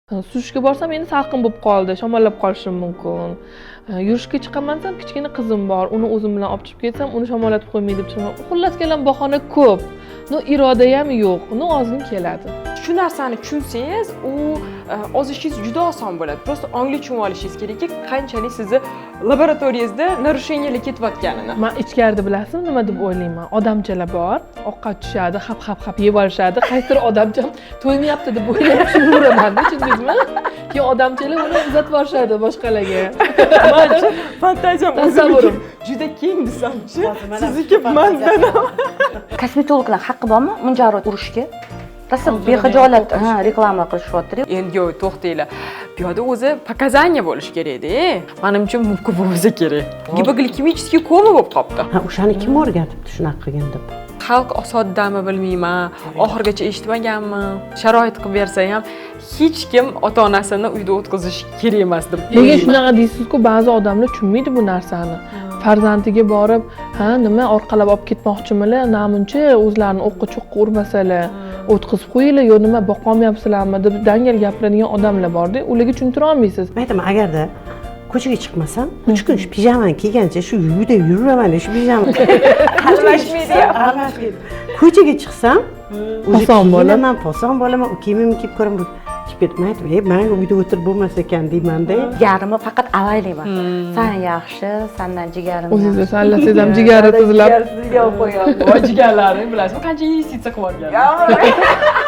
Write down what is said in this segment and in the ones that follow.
Suzishga borsam endi salqin bo'lib qoldi, shamollab qolishim mumkin. Yurishga chiqaman desam, kichkina qizim bor, uni o'zim bilan olib chiqib ketsam, uni shamollatib qo'ymaydi deb turaman. Xullas kelam bahona ko'p. Iroda ham yo'q. Ozg'in keladi. Shu narsani tushunsangiz, u ozishingiz juda oson bo'ladi. Prosta ongli tushunib olishingiz kerakki, qanchalik sizni laboratoriyangizda narusheniyalik ketayotganini. Men ichkarida bilasizmi nima deb o'ylayman? Odamchalar bor, ovqat tushadi, hap yeb olishadi. Qaysidir odamcha to'ymayapti deb o'ylab shuraman-da, tushundingizmi? Keyin odamchalar uni uzatib borishadi boshqalarga. Mencha fantaziyam tasavvurim juda keng desamchi. Sizniki mandan. Kosmetologlar haqqi bormi munjarot urishga? Rosa behijolat reklama qilishyapti. Endi yo'q, to'xtanglar. Bu yerda o'zi показания bo'lish kerak-da. Menimcha mumkin bo'lsa kerak. Gipoglikemichеский koma bo'lib qopti. O'shani kim o'rgatibdi shunaqa qilgan deb? Xalq osoddami bilmayman, oxirgacha eshitmaganman. Sharoit qilib bersa ham hech kim ota-onasini uyda o'tkazish kerak emas deb. Nega shunaqa deysiz-ku, ba'zi odamlar tushunmaydi bu narsani. Farzandiga borib, nima orqalab olib ketmoqchimilar, namuncha o'zlarini o'qqa-cho'qqa urmasalar, o'tkazib qo'yinglar, yo nima boqolmayapsizlarmi deb dangal gapiradigan odamlar bor-da, ularga tushuntira olmaysiz. Men aytaman, agarda ko'chaga chiqmasam, 3 kun shu pijamani kiygancha shu uyda yuraman, shu pijama. Almashmaydi. Ko'chaga chiqsam, oson bo'laman, oson bo'laman, kiyimimni kiyib ko'raman. Ketmaydi. Menga uyda o'tirib bo'lmas ekan deyman-da. Yarimi faqat avaylayman. Sen yaxshi, sendan jigarim. O'zingiz sallasangiz ham jigari tuzilib. Sizga qo'yadi. Voy jigarlaring, bilasizmi, qancha investitsiya qilib olgan.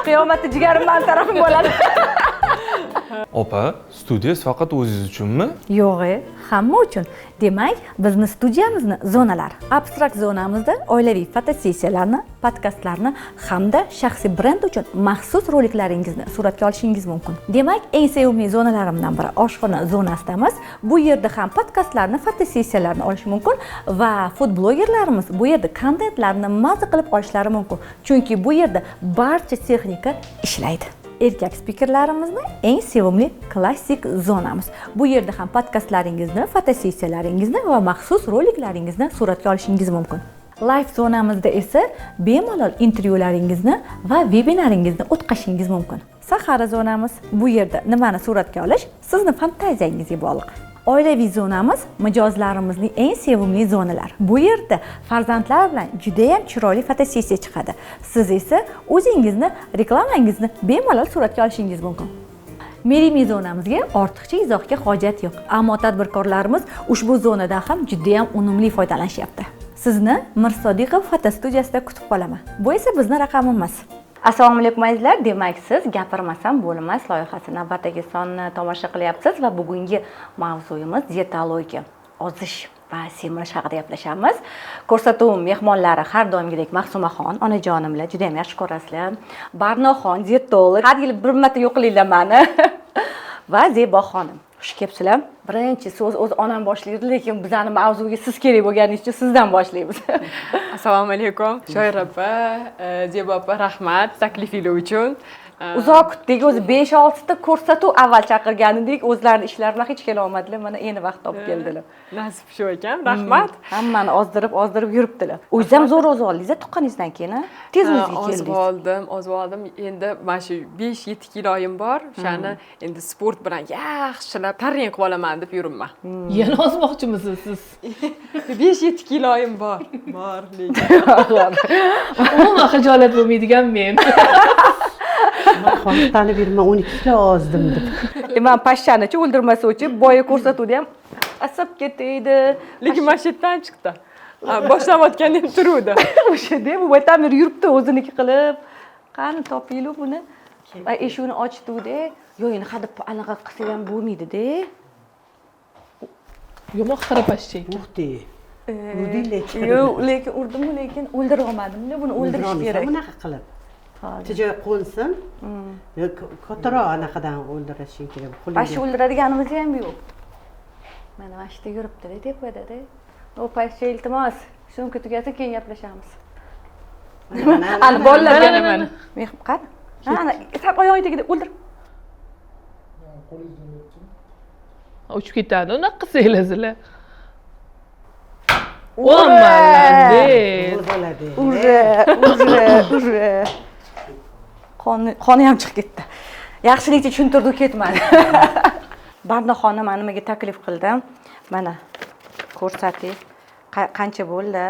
Qiyomatda jigarim men tarafim bo'ladi. Opa, studiyasi faqat o'zingiz uchunmi? Yo'q, hamma uchun. Demak, bizning studiyamizni zonalar. Abstrakt zonamizda oilaviy fotosessiyalarni, podkastlarni hamda shaxsiy brend uchun maxsus roliklaringizni suratga olishingiz mumkin. Demak, eng sevimli zonalarimdan biri oshxona zonasidamiz. Bu yerda ham podkastlarni, fotosessiyalarni olish mumkin va food blogerlarimiz bu yerda kontentlarni maza qilib olishlari mumkin. Chunki bu yerda barcha texnika ishlaydi. Erkak spikerlarimizni eng sevimli klassik zonamiz. Bu yerda ham podkastlaringizni, fotosessiyalaringizni va maxsus roliklaringizni suratga olishingiz mumkin. Live zonamizda esa bemalol intervyularingizni va vebinaringizni o'tkazishingiz mumkin. Sahara zonamiz. Bu yerda nimani suratga olish sizni fantaziyangizga bog'liq. Oilaviy zonamiz mijozlarimizning eng sevimli zonalar. Bu yerda farzandlar bilan juda ham chiroyli fotosessiya chiqadi. Siz esa o'zingizni, reklamangizni bemalol suratga olishingiz mumkin. Merimiy zonamizga ortiqcha izohga hojat yo'q, ammo tadbirkorlarimiz ushbu zonadan ham juda ham unumli foydalanishyapti. Sizni Mir Sodiqov fotostudiyasida kutib qolaman. Bu esa bizning raqamimiz. Assalomu alaykum azizlar. Demak, siz gapirmasam bo'lmas loyihasi navbatdagi sonni tomosha qilyapsiz va bugungi mavzuyimiz dietologiya, ozish va semirish haqida gaplashamiz. Ko'rsatuv mehmonlari har doimgidek Mahsumaxon, onajonim bilan juda ham yaxshi ko'rasizlar. Barnoxon, dietolog, har yil bir marta yo'qlaylar meni. Va Zeboxonim. Xush kelibsizlar. Birinchi so'z o'z onam boshlaydi, lekin bizning mavzuga siz kerak bo'lganingiz uchun sizdan boshlaymiz. Assalomu alaykum. Shoir opa, Zebo opa, rahmat taklifingiz uchun. Uzoq kutdik, o'zi 5-6 ta ko'rsatuv avval chaqirgandik, o'zlarining ishlari bilan hech kela olmadilar, mana endi vaqt topib keldilar. Nasib shu ekan, rahmat. Hammani ozdirib yuribdilar. O'zingiz ham zo'r oldingiz tuqqaningizdan keyin, tezimizga keldingiz. Ozib oldim. Endi mana shu 5-7 kiloyim bor. O'shani endi sport bilan yaxshilab tarang qilib olaman deb yuribman. Yana ozmoqchimisiz siz? 5-7 kiloyim bor. Bor lekin. Umuman xijolat bo'lmaydigan men. Xonani berma 12 kilo ozdim deb. Men pashshani-chi o'ldirmasovchi, boya ko'rsatuvda ham asab ketaydi. Lekin mana shu yerdan chiqdi. Boshlayotganda ham turuvdi. O'shada bu tamir yuribdi o'ziniki qilib. Qani topinglar buni. Va eshikni ochdi-da, yo endi hadeb anaqa qilsa ham bo'lmaydi-da. Yomon xarapashchak. Uxti. Urdinglar. Yo'q, lekin urdim, lekin o'ldira olmadim-da, buni o'ldirish kerak. Bunaqa qilib. Tijoy qo'nsin. Kattaroq anaqadan o'ldirishing kerak. Pashsha o'ldiradiganimiz ham yo'q. Mana mana shu yerda yuribdi-da, deb qo'yadi-da. O pashsha iltimos, shunga tugasa keyin gaplashamiz. Ana bolalar mana. Men qani? Ana, sap oyog'i tagida o'ldir. Uchib ketadi, unaqa qilsanglar. O'malandi. Ura. Qoni ham chiqib ketdi. yaxshilikcha tushuntirdi ketmadi. Barnoxonim mana nimaga taklif qildim. Mana ko'rsating. Qancha bo'ldi?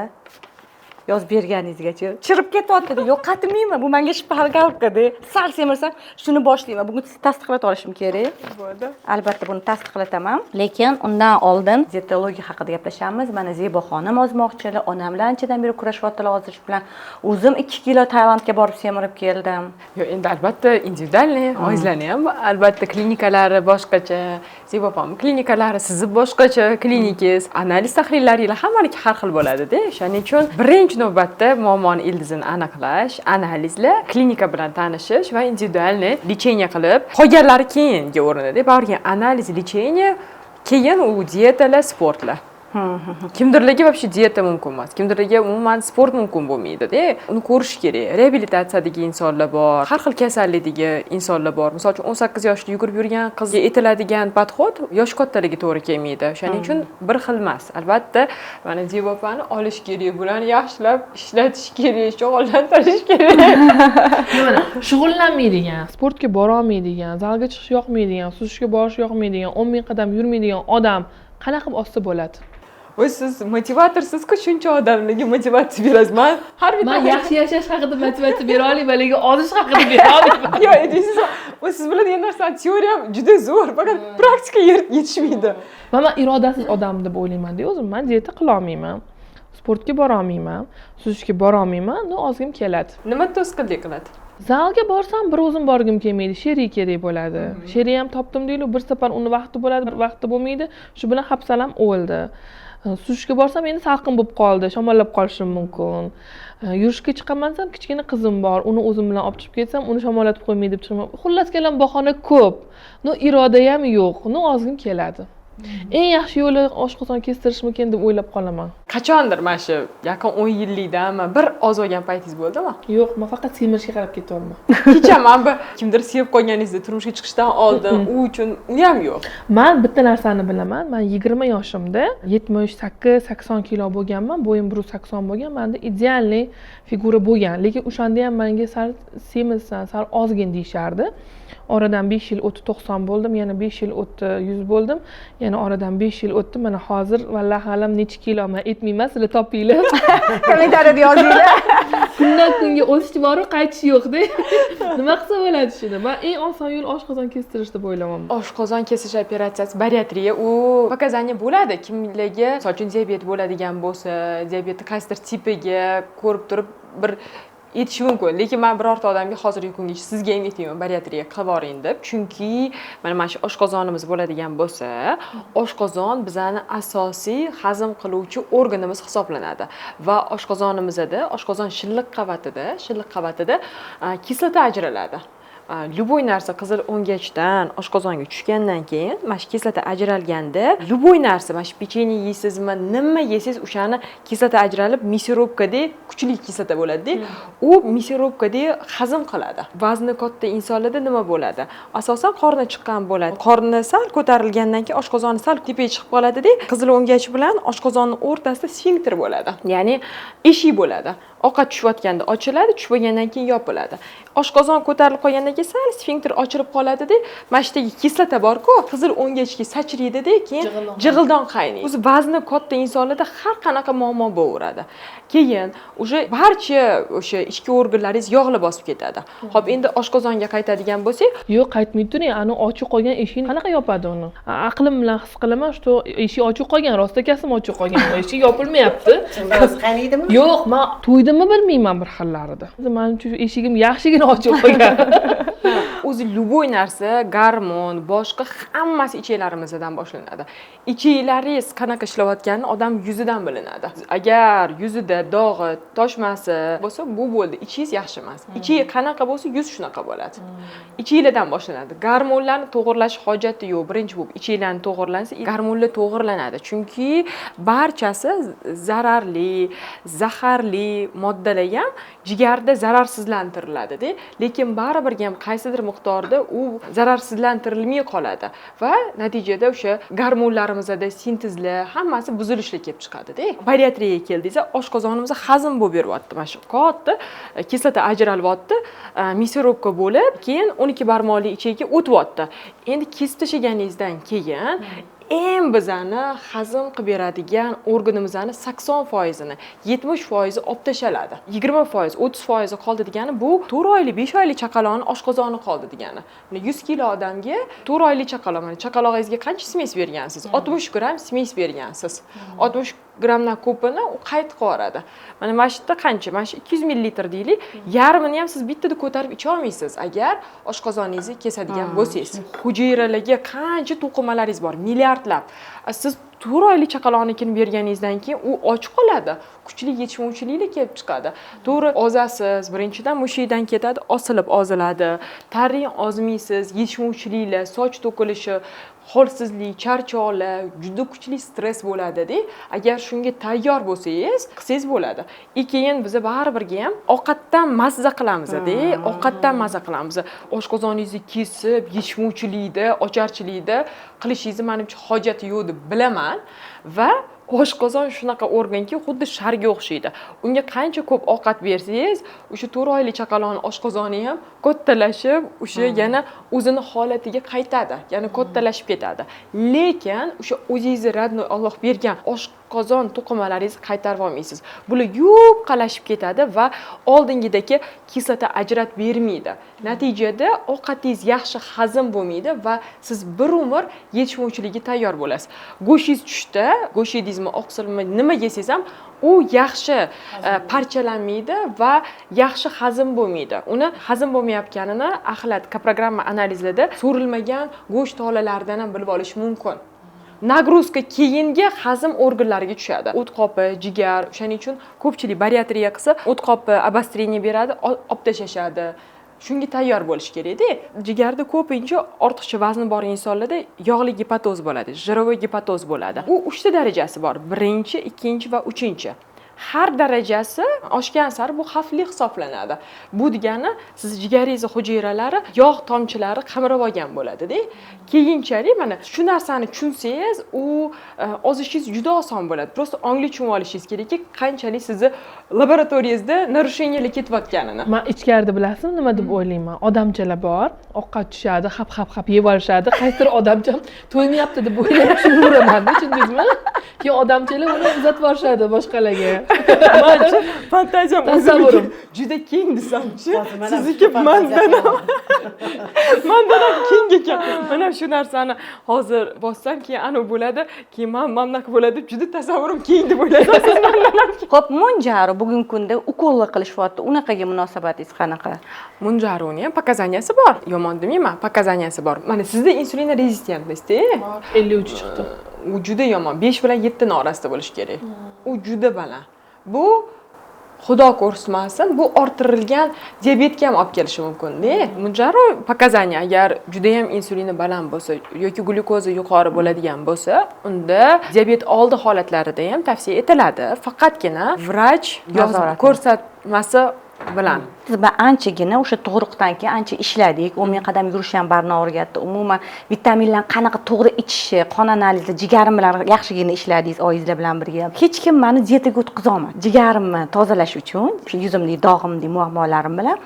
Yozib berganingizgacha chirib ketyapti. Yo'q, qatmayman. Bu menga shpargalka-da. Sal semirsam shuni boshlayman. Bugun tasdiqlab olishim kerak. Bo'ldi. Albatta buni tasdiqlataman. Lekin undan oldin dietologiya haqida gaplashamiz. Mana Zeboxonim ozmoqchilar, onam bilan anchadan beri kurashyaptilar ozish bilan. O'zim 2 kilo Tailandga borib semirib keldim. Yo, endi albatta individualniy, oizlarni ham albatta klinikalari boshqacha, Zebo opam klinikalari, sizni boshqacha klinikangiz, analiz tahlillaringiz hammaniki har xil bo'ladi-da. Shuning uchun birinchi navbatda muammoni ildizini aniqlash, analizlar, klinika bilan tanishish va individualniy lecheniya qilib, qolganlari keyingi o'rinda-da. Barcha analiz, lecheniya, keyin u dietalar, sportlar. Kimdirlarga вообще dieta mumkin emas. Kimdirlarga umuman sport mumkin bo'lmaydi-da. Uni ko'rish kerak. Reabilitatsiyadagi insonlar bor, har xil kasallikdagi insonlar bor. Misol uchun 18 yoshda yugurib yurgan qizga etiladigan podxod yosh kattalarga to'g'ri kelmaydi. Shuning uchun bir xil emas. Albatta, mana Zebo opani olish kerak, bularni yaxshilab ishlatish kerak, shug'ullantirish kerak. Mana shug'ullanmaydigan, sportga bora olmaydigan, zalga chiqish yoqmaydigan, suzishga borish yoqmaydigan, 10 ming qadam yurmaydigan odam qanaqa qilib olsa bo'ladi? Voy, siz motivatorsiz-ku, shuncha odamlarga motivatsiya berasiz. Men har bitta Men yaxshi yashash haqida motivatsiya bera olmayman, lekin ozish haqida bera olmayman. Yo, aytasiz, siz biladigan narsa teoriya juda zo'r, faqat praktika yetishmaydi. Men irodasiz odam deb o'ylayman-da o'zim. Men dieta qila olmayman. Sportga bora olmayman, suzishga bora olmayman, ozgim keladi. Nima to'sqinlik qiladi? Zalga borsam bir o'zim borgim kelmaydi, sherik kerak bo'ladi. Sherik ham topdim deylik, bir safar uni vaqti bo'ladi, bir vaqti bo'lmaydi. Shu bilan hafsalam o'ldi. Suzishga borsam endi salqin bo'lib qoldi, shamollab qolishim mumkin. Yurishga chiqaman ham kichkina qizim bor, uni o'zim bilan olib chiqib ketsam, uni shamollatib qo'ymaydi deb chiqaman. Xullas kelam bahona ko'p. Iroda ham yo'q, ozgim keladi. Eng yaxshi yo'li oshqozon kestirishmikin deb o'ylab qolaman. Qachondir mana shu yaqin 10 yillikdanmi bir ozolgan paytingiz bo'ldimi? Yo'q, men faqat semirishga qarab ketyapman. Kecha men bir kimdir sevib qo'yganingizda turmushga chiqishdan oldin u uchun uni ham yo'q. Men bitta narsani bilaman. Men 20 yoshimda 78-80 kilo bo'lganman, bo'yim 180 bo'lgan, menda idealniy figura bo'lgan. Lekin o'shanda ham menga sal semizsan, sal ozgin deyishardi. Oradan 5 yil o'tdi 90 bo'ldim, yana 5 yil o'tdi 100 bo'ldim. Yana oradan 5 yil o'tdi, mana hozir vallahi alam necha kiloman aytmayman, sizlar topinglar. Kommentariyada yozinglar. Kundan kunga o'sish bor-ku, qaytish yo'q-da. Nima qilsa bo'ladi shuni? Men eng oson yo'l oshqozon kestirish deb o'ylayman. Oshqozon kesish operatsiyasi, bariatriya, u pokazaniya bo'ladi. Kimlarga, misol uchun diabet bo'ladigan bo'lsa, diabetni qaysidir tipiga ko'rib turib bir yetishi mumkin. Lekin men birorta odamga hozirgi kungacha sizga ham aytmayman, bariatriya qilib boring deb. Chunki mana shu oshqozonimiz bo'ladigan bo'lsa, oshqozon bizning asosiy hazm qiluvchi organimiz hisoblanadi va oshqozonimizda, oshqozon shilliq qavatida kislota ajraladi. Любой narsa qizil o'ngachdan oshqozonga tushgandan keyin mana shu kislota ajralganda, любой narsa, mana shu pechenye yeysizmi, nima yesangiz o'shani kislota ajralib misirobkada kuchli kislota bo'ladi-da. U misirobkada hazm qiladi. Vazni katta insonlarda nima bo'ladi? Asosan qorni chiqqan bo'ladi. Qorni sal ko'tarilgandan keyin oshqozoni sal tepaga chiqib qoladi-da. Qizil o'ngach bilan oshqozonning o'rtasida sfinkter bo'ladi. Ya'ni eshik bo'ladi. Ovqat tushayotganda ochiladi, tushib bo'lgandan keyin yopiladi. Oshqozon ko'tarilib qolgandan keyin sal sfinkter ochilib qoladi-da, mana shu yerdagi kislota bor-ku, qizil o'ngachga sachraydi-da, keyin jig'ildon qaynaydi. O'zi vazni katta insonlarda har qanaqa muammo bo'laveradi. Keyin o'sha barcha o'sha ichki organlaringiz yog'li bosib ketadi. Xo'p, endi oshqozonga qaytadigan bo'lsak, yo'q, qaytmaydi turing. Ani ochiq qolgan eshikni qanaqa yopadi uni? Aqlim bilan his qilaman, shu eshik ochiq qolgan, rostakasim ochiq qolgan. Eshik yopilmayapti. Qiz qaraydimi? Yo'q, men to'ydimmi bilmayman bir xillarida. Men uchun eshigim yaxshigina ochiq qolgan. o'zi любой narsa, gormon, boshqa hammasi ichklarimizdan boshlanadi. Ichklaringiz qanaqa ishlayotganini odam yuzidan bilinadi. Agar yuzida dog'i, toshmasi bo'lsa, bu bo'ldi, ichingiz yaxshi emas. Ichi qanaqa bo'lsa, yuz shunaqa bo'ladi. Ichinglardan boshlanadi. Gormonlarni to'g'irlash hojati yo'q. Birinchi bo'lib ichinglarni to'g'irlansa, gormonlar to'g'irlanadi. Chunki barchasi zararli, zaharli moddalar ham jigarda zararsizlantiriladi-da. Lekin baribir ham qaysidir miqdorda u zararsizlantirilmay qoladi va natijada o'sha gormonlarimizda sintezlar hammasi buzilishga kelib chiqadi-da. Bariatriyaga keldingizda oshqozonimizda hazm bo'lib beryapti. Mana shu katta kislota ajralyapti, misirobka bo'lib, keyin 12 barmoqli ichiga o'tyapti. Endi kesib tashlaganingizdan keyin eng bizani hazm qilib beradigan organimizni 80%ni, 70% olib tashaladi. 20%, 30% qoldi degani bu 4 oylik, 5 oylik chaqaloqning oshqozoni qoldi degani. 100 kilo odamga 4 oylik chaqaloq, mana chaqalog'ingizga qancha smes bergansiz? 60 gram smes bergansiz. 60 gramdan ko'pini u qaytib qo'yadi. Mana shu yerda qancha? Mana shu 200 ml deylik, yarmini ham siz bittada ko'tarib icha olmaysiz agar oshqozoningizni kesadigan bo'lsangiz. Hujayralarga qancha to'qimalaringiz bor? Milliardlab. Siz 4 oylik chaqaloqnikini berganingizdan keyin u och qoladi. Kuchli yetishmovchiliklar kelib chiqadi. To'g'ri ozasiz, birinchidan mushakdan ketadi, osilib oziladi. Taring ozmaysiz, yetishmovchiliklar, soch to'kilishi, holsizlik, charchoqlar, juda kuchli stress bo'ladi-da. Agar shunga tayyor bo'lsangiz, qilsangiz bo'ladi. Keyin biz baribirga ham ovqatdan mazza qilamiz-da, ovqatdan mazza qilamiz. Oshqozoningizni kesib, yetishmovchilikda, ocharchilikda qilishingizni menimcha hojati yo'q deb bilaman va oshqozon shunaqa organki, xuddi sharga o'xshaydi. Unga qancha ko'p ovqat bersangiz, o'sha 4 oylik chaqaloqning oshqozoni ham kattalashib, o'sha yana o'zini holatiga qaytadi, yana kattalashib ketadi. Lekin o'sha o'zingizni radnoy Alloh bergan oshqozon to'qimalaringizni qaytarib olmaysiz. Bular yupqalashib ketadi va oldingidagi kislota ajratib bermaydi. Natijada ovqatingiz yaxshi hazm bo'lmaydi va siz bir umr yetishmovchilikka tayyor bo'lasiz. Go'shingiz tushdi, go'shingiz oqsilma nima yesangiz ham u yaxshi parchalanmaydi va yaxshi hazm bo'lmaydi. Uni hazm bo'lmayotganini axlat programma analizida so'rilmagan go'sht tolalaridan ham bilib olish mumkin. Nagruzka keyingi hazm organlariga tushadi. O't qopi, jigar, o'shaning uchun ko'pchilik bariatriya qilsa, o't qopi obosтрение beradi, olib tashlashadi. Shunga tayyor bo'lish kerak-da. Jigarda ko'pincha ortiqcha vazni bor insonlarda yog'li gepatoz bo'ladi, jirovoy gepatoz bo'ladi. U 3 ta darajasi bor. 1-chi, 2-chi va 3-chi. Har darajasi oshgan sari bu xavfli hisoblanadi. Bu degani siz jigaringiz hujayralari yog' tomchilari qamirib olgan bo'ladi-da. Keyinchalik mana shu narsani tushunsangiz, u ozishingiz juda oson bo'ladi. Prosta ongli tushunib olishingiz kerakki, qanchalik sizni laboratoriyangizda narusheniylar ketayotganini. Men ichkarida bilasizmi nima deb o'ylayman? Odamchalar bor, ovqat tushadi, hap yeb olishadi. Qaysidir odamcha to'ymayapti deb o'ylab tushuniraman, tushundingizmi? Keyin odamchalar uni uzatib borishadi boshqalarga. Fantaziyam tasavvurim juda keng desamchi. Sizniki mandan ham keng ekan. Mana shu narsani hozir bossam, keyin anu bo'ladi, keyin mamnak bo'ladi deb juda tasavvurim keng deb o'ylaysiz mandan ham. Xo'p, Monjaro bugungi kunda ukollar qilishyapti. Unaqaga munosabatingiz qanaqa? Monjaroni ham pokazaniyasi bor. Yomon demayman, pokazaniyasi bor. Mana sizda insulin rezistentность-da? 53 chiqdi. U juda yomon. 5 bilan 7 ning orasida bo'lish kerak. U juda baland. Bu Xudo ko'rsatmasin, bu orttirilgan diabetga ham olib kelishi mumkin-da. Monjaro pokazaniya agar juda ham insulini baland bo'lsa yoki glyukoza yuqori bo'ladigan bo'lsa, unda diabet oldi holatlarida ham tavsiya etiladi. Faqatgina vrach ko'rsatmasi bilan. Biz anchagina o'sha tug'ruqdan keyin ancha ishladik. 10 ming qadam yurish ham barni o'rgatdi. Umuman vitaminlarni qanaqa to'g'ri ichishi, qon analizi, jigarim bilan yaxshigina ishladingiz oyingizlar bilan birga. Hech kim meni diyetaga o'tkazolmadi. Jigarimni tozalash uchun, shu yuzimdagi dog'imdagi muammolarim bilan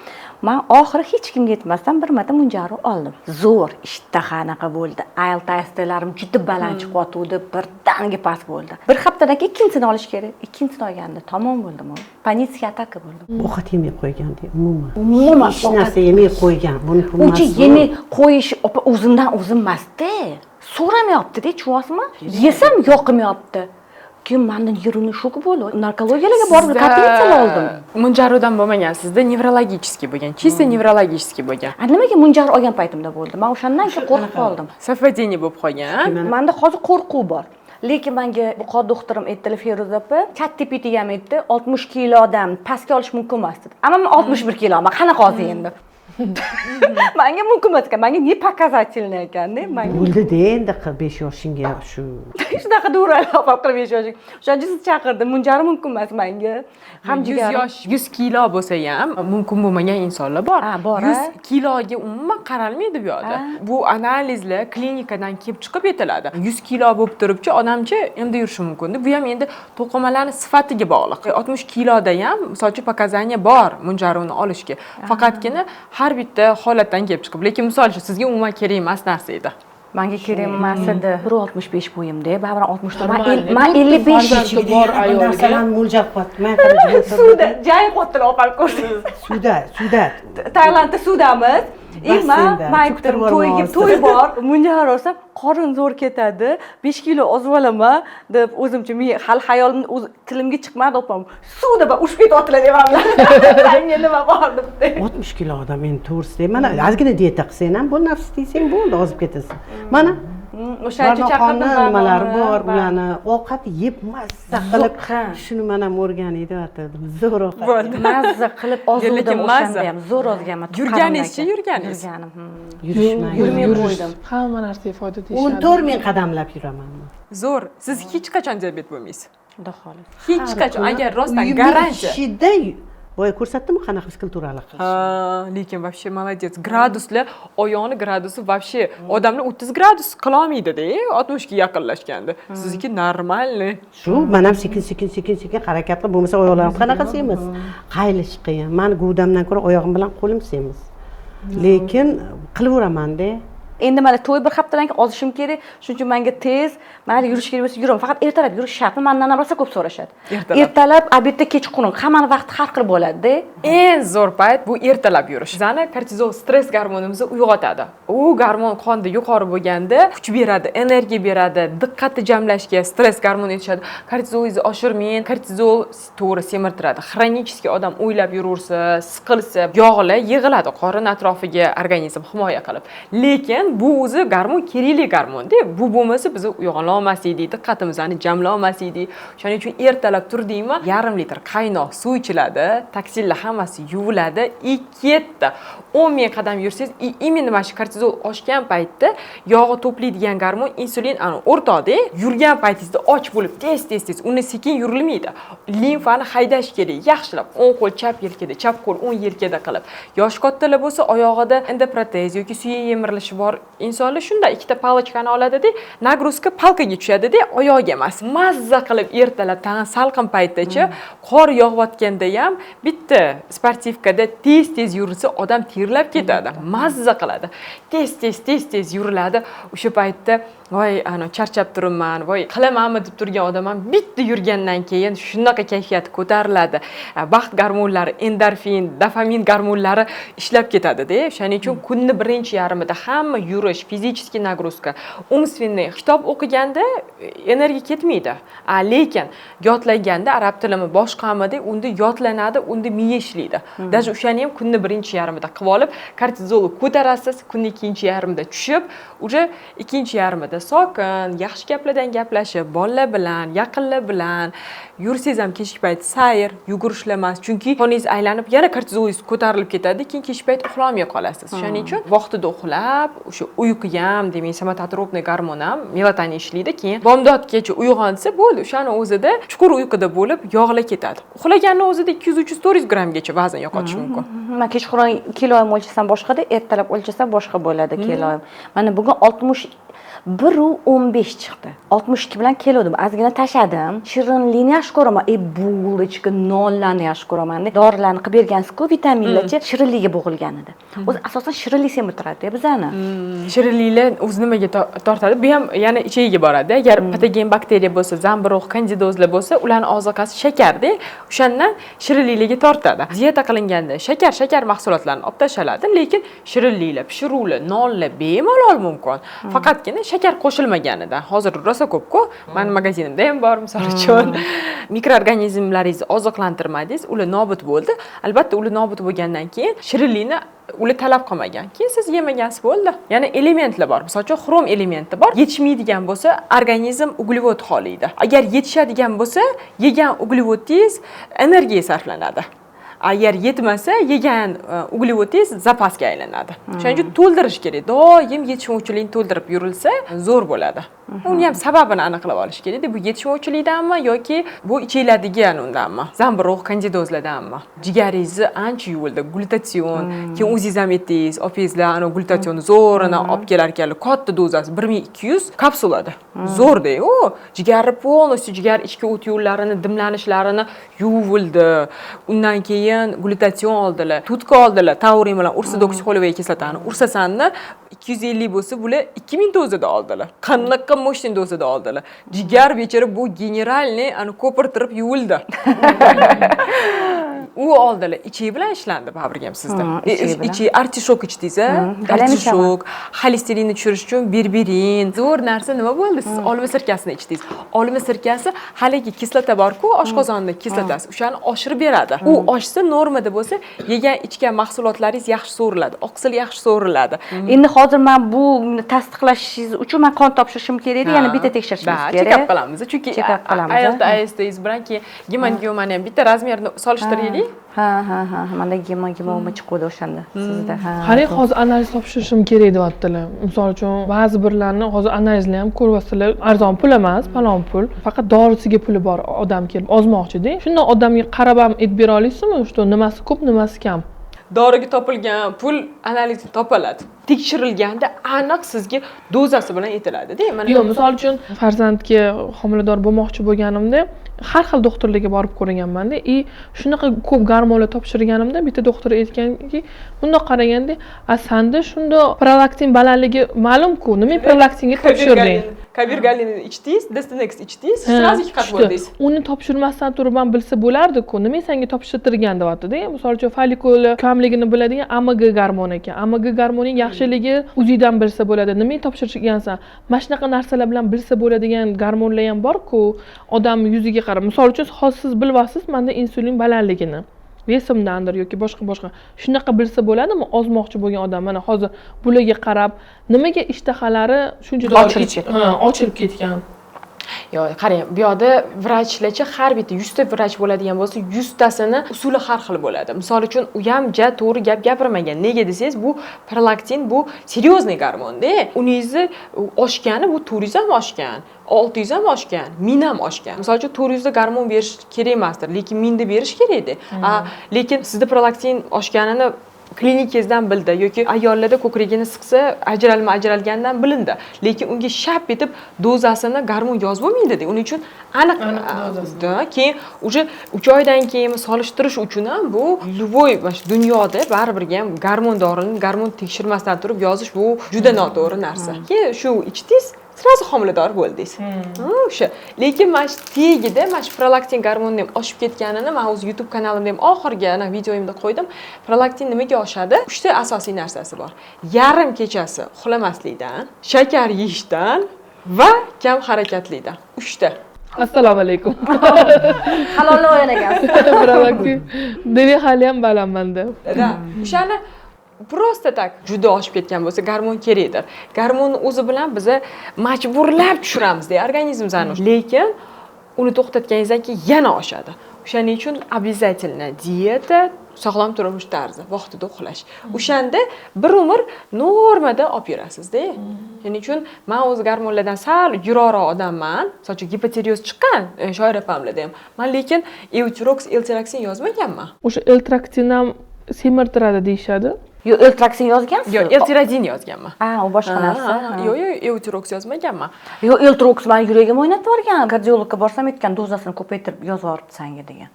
men oxiri hech kimga aytmasdan bir marta Monjaro oldim. Zo'r, ishtahanaqa bo'ldi. Ayl testlarim juda baland chiqyotdi, birdaniga past bo'ldi. Bir haftadan keyin ikkinchisini olish kerak. Ikkinchisini olganda tamom bo'ldim. Panическая ataka bo'ldi. Ovqat yemay qo'ygan deydi, umuman. Umuman hech narsa yemay qo'ygan. Buni uncha yemay qo'yish o'zimdan o'zim emasda. So'ramayapti-da, tushunyapsizmi? Yesam yoqmayapti. Keyin mendan yuruni shoki bo'ldi. Narkologiyaga borib kapelsiya oldim. Monjarodan bo'lmagan, sizda nevrologiический bo'lgan, чисто nevrologiический bo'lgan. Nimaga Monjaro olgan paytimda bo'ldi? Men o'shandan keyin qo'rqib qoldim. Совпадение bo'lib qolgan. Menda hozir qo'rquv bor. Lekin menga buqo doktorim aytdilar, Feruza opa, katta piti ham aytdi, 60 kilodan pastga olish mumkin emas dedi. Ammo men 61 kiloman, qanaqa hozir endi? Menga mumkin emas ekan. Menga ne показательный ekanda. Menga Bo'ldi-da endi 5 yoshingga shu. shunaqa duralab qilib yashashing. O'shancha siz chaqirdim. Munjari mumkin emas menga. Ham 100 jigarim. yosh 100 kilo bo'lsa ham mumkin bo'lmagan insonlar bor. Ha, bor, 100 kiloga umuman qaralmaydi bu yoqda. Bu analizlar klinikadan kelib chiqib yetiladi. 100 kilo bo'lib turibchi odamcha endi yurishi mumkin. Bu ham endi to'qimalarning sifatiga bog'liq. 60 kiloda ham misolchi показания bor munjarini olishga. Faqatgina har bitta holatdan kelib chiqib. Lekin misol uchun sizga umuman kerak emas narsa edi. Menga kerak emas edi. 1.65 bo'yimda, baribir 60 ta. Normalniy. Men 55 Farzandi bor ayolga. Narsalarni mo'ljal qilyapti. Men qarab suvda jang qotdilar opam ko'rsangiz. suvda. Tailandda suvdamiz. Basseynda, Men cho'ktirib aytdim, to'y bor, munjar olsam qorin zo'r ketadi. 5 kilo ozib olaman deb o'zimcha men hali hayolim tilimga chiqmadi opam. Suvda ba ushib ketyaptilar deyapman. Menga nima bor debdi. 60 kilo odam endi to'g'risida. Mana ozgina dieta qilsang ham bu nafs desang bo'ldi, ozib ketasan. Mana O'shancha chaqirdim nimalar bor, ularni ovqat yeb mazza qilib shuni mana o'rganib aytdim. Zo'r ovqat. Bo'ldi. Mazza qilib ozuvdim Lekin o'shanda ham zo'r ozganman. Yurganingizcha yurganingiz. Yurmay qo'ydim. Hamma narsaga foyda deyishadi. 14 ming qadamlab yuraman. Zo'r. Siz hech qachon diabet bo'lmaysiz. Xudo xohlasa. Hech qachon agar rostdan garantiya. Shidda boya ko'rsatdimmi qanaqa fizkulturalik qilish. Ha, lekin вообще молодец. Graduslar, oyoqni gradusi вообще odamlar 30 gradus qila olmaydi-da, 60 ga yaqinlashganda. Sizniki normalniy. Shu mana sekin harakat qilib bo'lmasa oyoqlarim qanaqa semiz. Qaylish qiyin. Men guvdamdan ko'ra oyog'im bilan qo'lim semiz. Lekin qilaveraman-da. Endi mana to'y bir haftadan keyin ozishim kerak. Shuning uchun menga tez, mayli yurish kerak bo'lsa yuraman. Faqat ertalab yurish shart. Mendan ham rosa ko'p so'rashadi. Ertalab, obedda, kechqurun hammaning vaqti har xil bo'ladi-da. Eng zo'r payt bu ertalab yurish. Bizani kortizol stress gormonimizni uyg'otadi. U gormon qonda yuqori bo'lganda kuch beradi, energiya beradi, diqqatni jamlashga stress gormoni yetishadi. Kortizolingizni oshirmang. Kortizol to'g'ri semirtiradi. Xronический odam o'ylab yuraversa, siqilsa, yog'lar yig'iladi qorin atrofiga organizm himoya qilib. Lekin bu o'zi gormon kerakli gormon-da. Bu bo'lmasa biz uyg'ona olmas edik, diqqatimizni jamla olmas edik. Shuning uchun ertalab turdingmi, yarim litr qaynoq suv ichiladi, toksinlar hammasi yuviladi, ketdi. 10 ming qadam yursangiz, imенно mana shu kortizol oshgan paytda yog'i to'playdigan gormon insulin o'rtoqda, yurgan paytingizda och bo'lib, tez, uni sekin yurilmaydi. Limfani haydash kerak, yaxshilab, o'ng qo'l chap yelkada, chap qo'l o'ng yelkada qilib. Yosh kattalar bo'lsa, oyog'ida endoprotez yoki suyak yemirilishi bor insonlar shunda ikkita palochkani oladi-da, nagruzka palkaga tushadi-da, oyog'iga emas. Mazza qilib ertalab tag'in salqin paytdacha qor yog'ayotganda ham bitta sportivkada tez yurilsa odam terlab ketadi. Mazza qiladi. Tez yuriladi. O'sha paytda voy charchab turibman, voy qilamanmi deb turgan odam ham bitta yurgandan keyin shunaqa kayfiyat ko'tariladi. Baxt gormonlari, endorfin, dopamin gormonlari ishlab ketadi-da. Shuning uchun kunni birinchi yarmida hamma yurish, fizический нагрузка, умственный kitob o'qiganda energiya ketmaydi. Lekin yodlaganda arab tilimi boshqamida unda yodlanadi, unda miya ishlaydi. Даже o'shani ham kunni birinchi yarmida qilib olib, kortizolni ko'tarasiz, kunni ikkinchi yarmida tushib, uje ikkinchi yarmida sokin, yaxshi gaplardan gaplashib, bolalar bilan, yaqinlar bilan yursangiz ham kechki payt sayr, yugurishlar emas, chunki qoningiz aylanib, yana kortizolingiz ko'tarilib ketadi, keyin kechki payt uxlolmay qolasiz. Shuning uchun vaqtida uxlab, o'sha uyqu ham, demak, somatotropniy gormon ham melatonin ishlaydi, keyin bomdodgacha uyg'onsa bo'ldi, o'shani o'zida chuqur uyquda bo'lib, yog'lar ketadi. Uxlaganning o'zida 200-300-400 grammgacha vazn yo'qotish mumkin. Men kechqurun kiloim o'lchasam boshqada, ertalab o'lchasam boshqa bo'ladi kiloim. Mana bugun 1.15 chiqdi. 62 bilan keldim. Ozgina tashadim. Shirinlikni yaxshi ko'raman. Bulочка, nonlarni yaxshi ko'raman. Dorilarni qilib bergansiz-ku, vitaminlarchi shirinlikka bo'g'ilgan edi. O'zi asosan shirinlik semirtiradi bizani. Shirinliklar o'z nimaga tortadi? Bu ham yana ichiga boradi. Agar patogen bakteriya bo'lsa, zamburug', kandidozlar bo'lsa, ularning ozuqasi shakarda. O'shandan shirinliklarga tortadi. Dieta qilinganda shakar mahsulotlarini olib tashaladi, lekin shirinliklar, pishiruvlar, nonlar bemalol mumkin. Faqatgina shakar qo'shilmaganidan. Hozir rosa ko'p-ku. Men magazinimda ham bor, misol uchun. Mikroorganizmlaringizni oziqlantirmadingiz, ular nobud bo'ldi. Albatta, ular nobud bo'lgandan keyin shirinlikni ular talab qilmagan. Keyin siz yemagansiz bo'ldi. Yana elementlar bor. Misol uchun xrom elementi bor. Yetishmaydigan bo'lsa, organizm uglevod xohlaydi. Agar yetishadigan bo'lsa, yegan uglevodingiz energiya sarflanadi. agar yetmasa yegan uglevodingiz zapasga aylanadi. O'shaning uchun to'ldirish kerak. Doim yetishmovchilikni to'ldirib yurilsa zo'r bo'ladi. Uni ham sababini aniqlab olish kerak. Bu yetishmovchilikdanmi yoki bu ichiladigan undanmi? Zamburug', kandidozlardanmi? Jigaringizni ancha yuvildi, glutatsion, keyin o'zingiz ham aytdingiz, opangizlar ana glutationni zo'rini olib kelar ekanlar. Katta dozasi 1200 kapsulada. Zo'rda-yu. Jigarni polностью jigar ichki o't yo'llarini dimlanishlarini yuvildi. Undan keyin glutation oldilar, tutka oldilar, taurin bilan ursidoksixolivay kislotani. Ursasanni 250 bo'lsa, bular 2000 dozada oldilar. Qanaqa mo'shtin dozada oldilar. Jigar bechara bu generalniy ani ko'pirtirib yuvildi. U oldilar. Ichi bilan ishlandi baribir ham sizda. Ichi artishok ichdingiz, artishok, xolesterinni tushirish uchun berberin. Zo'r narsa nima bo'ldi? Siz olma sirkasini ichdingiz. Olma sirkasi haligi kislota bor-ku, oshqozonni kislotasi, o'shani oshirib beradi. U oshsa normada bo'lsa, yegan ichgan mahsulotlaringiz yaxshi so'riladi, oqsil yaxshi so'riladi. Endi hozir men bu tasdiqlashingiz uchun men qon topshirishim kerak, yana bitta tekshirishimiz kerak. Check up qilamiz. Chunki ayolda ASTingiz bilan keyin gemangioman ham bitta razmerni solishtiraylik. Ha. Menda gemangioma chiqdi o'shanda sizda. Qarang, hozir analiz topshirishim kerak deyaptilar. Misol uchun ba'zi birlarni hozir analizni ham ko'rasizlar, arzon pul emas, falon pul. Faqat dorisiga puli bor odam kelib ozmoqchi-da. Shunday odamga qarab ham aytib bera olasizmi, что nimasi ko'p, nimasi kam? Doriga topilgan pul analiz topiladi. Tekshirilganda aniq sizga dozasi bilan aytiladi-da. Yo'q, misol uchun farzandga homilador bo'lmoqchi bo'lganimda har xil doktorlarga borib ko'rganman-da. Shunaqa ko'p gormonlar topshirganimda bitta doktor aytganki, bundoq qaraganda, sanda shunda prolaktin balandligi ma'lum-ku, nima prolaktinga topshirding? Kabirgalinni ichdingiz, Destenex ichdingiz, sразу ikki bo'ldingiz. Uni topshirmasdan turib ham bilsa bo'lardi-ku, nima senga topshirtirgan deyapti-da. Misol uchun folikul kamligini biladigan AMG gormon ekan. AMG gormonining yaxshiligi o'zidan bilsa bo'ladi. Nima topshirgansan? Mana shunaqa narsalar bilan bilsa bo'ladigan gormonlar ham bor-ku, odam yuziga qarab. Misol uchun hozir siz bilyapsiz, menda insulin balandligini. Vesimdandir yoki boshqa. Shunaqa bilsa bo'ladimi? Ozmoqchi bo'lgan odam mana hozir bularga qarab, nimaga ishtahalari shuncha ochilib ketgan. Yo'q, qarang, bu yoqda vrachlarcha har bitta 100 ta vrach bo'ladigan bo'lsa, 100 tasini usuli har xil bo'ladi. Misol uchun, u ham to'g'ri gap gapirmagan. Nega desangiz, bu prolaktin bu seryozni gormon-da. Uningizni oshgani bu 400 ham oshgan. 600 ham oshgan, 1000 ham oshgan. Misol uchun 400 da gormon berish kerak emasdir, lekin 1000 da berish kerak edi. Lekin sizda prolaktin oshganini klinikangizdan bildi yoki ayollarda ko'kragini siqsa ajralgandan bilindi. Lekin unga shap etib dozasini gormon yozib bo'lmaydi-da. Uning uchun aniq dozasida. Keyin o'sha 3 oydan keyin solishtirish uchun ham bu любой dunyoda baribir ham gormon tekshirmasdan turib yozish bu juda noto'g'ri narsa. Keyin shu ichdingiz, sразу homilador bo'ldingiz. O'sha. Lekin mana shu tegida mana shu prolaktin gormoni ham oshib ketganini men o'z YouTube kanalimda ham oxirgi videoyimda qo'ydim. Prolaktin nimaga oshadi? 3 ta asosiy narsasi bor. Yarim kechasi uxlamaslikdan, shakar yeyishdan va kam harakatlikdan. 3 ta. Assalomu alaykum. Halolni o'yin ekansiz. Prolaktin. Demak, hali ham balandmanda. O'shani Просто tak juda oshib ketgan bo'lsa gormon kerakdir. Gormonni o'zi bilan biz majburlab tushiramiz-da organizmimizni. Lekin uni to'xtatganingizdan keyin yana oshadi. O'shaning uchun обязательно dieta, sog'lom turmush tarzi, vaqtida uxlash. O'shanda bir umr normada olib yurasiz-da. Shuning uchun men o'z gormonlardan sal yuroroq odamman. Masalan, gipotireoz chiqqan, shoir opamlarda ham. Men lekin Eutrox, Eltraksin yozmaganman. O'sha Eltraksin ham semirtiradi deyshadi. Yo'q, Eltraksin yozgansiz? Yo'q, Eltirazin yozganman. U boshqa narsa. Yo'q, Eutrox yozmaganman. Yo'q, Eltrox men yuragim o'ynatib yuborgan. Kardiologga borsam aytgan, dozasini ko'paytirib yozib yuboribdi senga degan.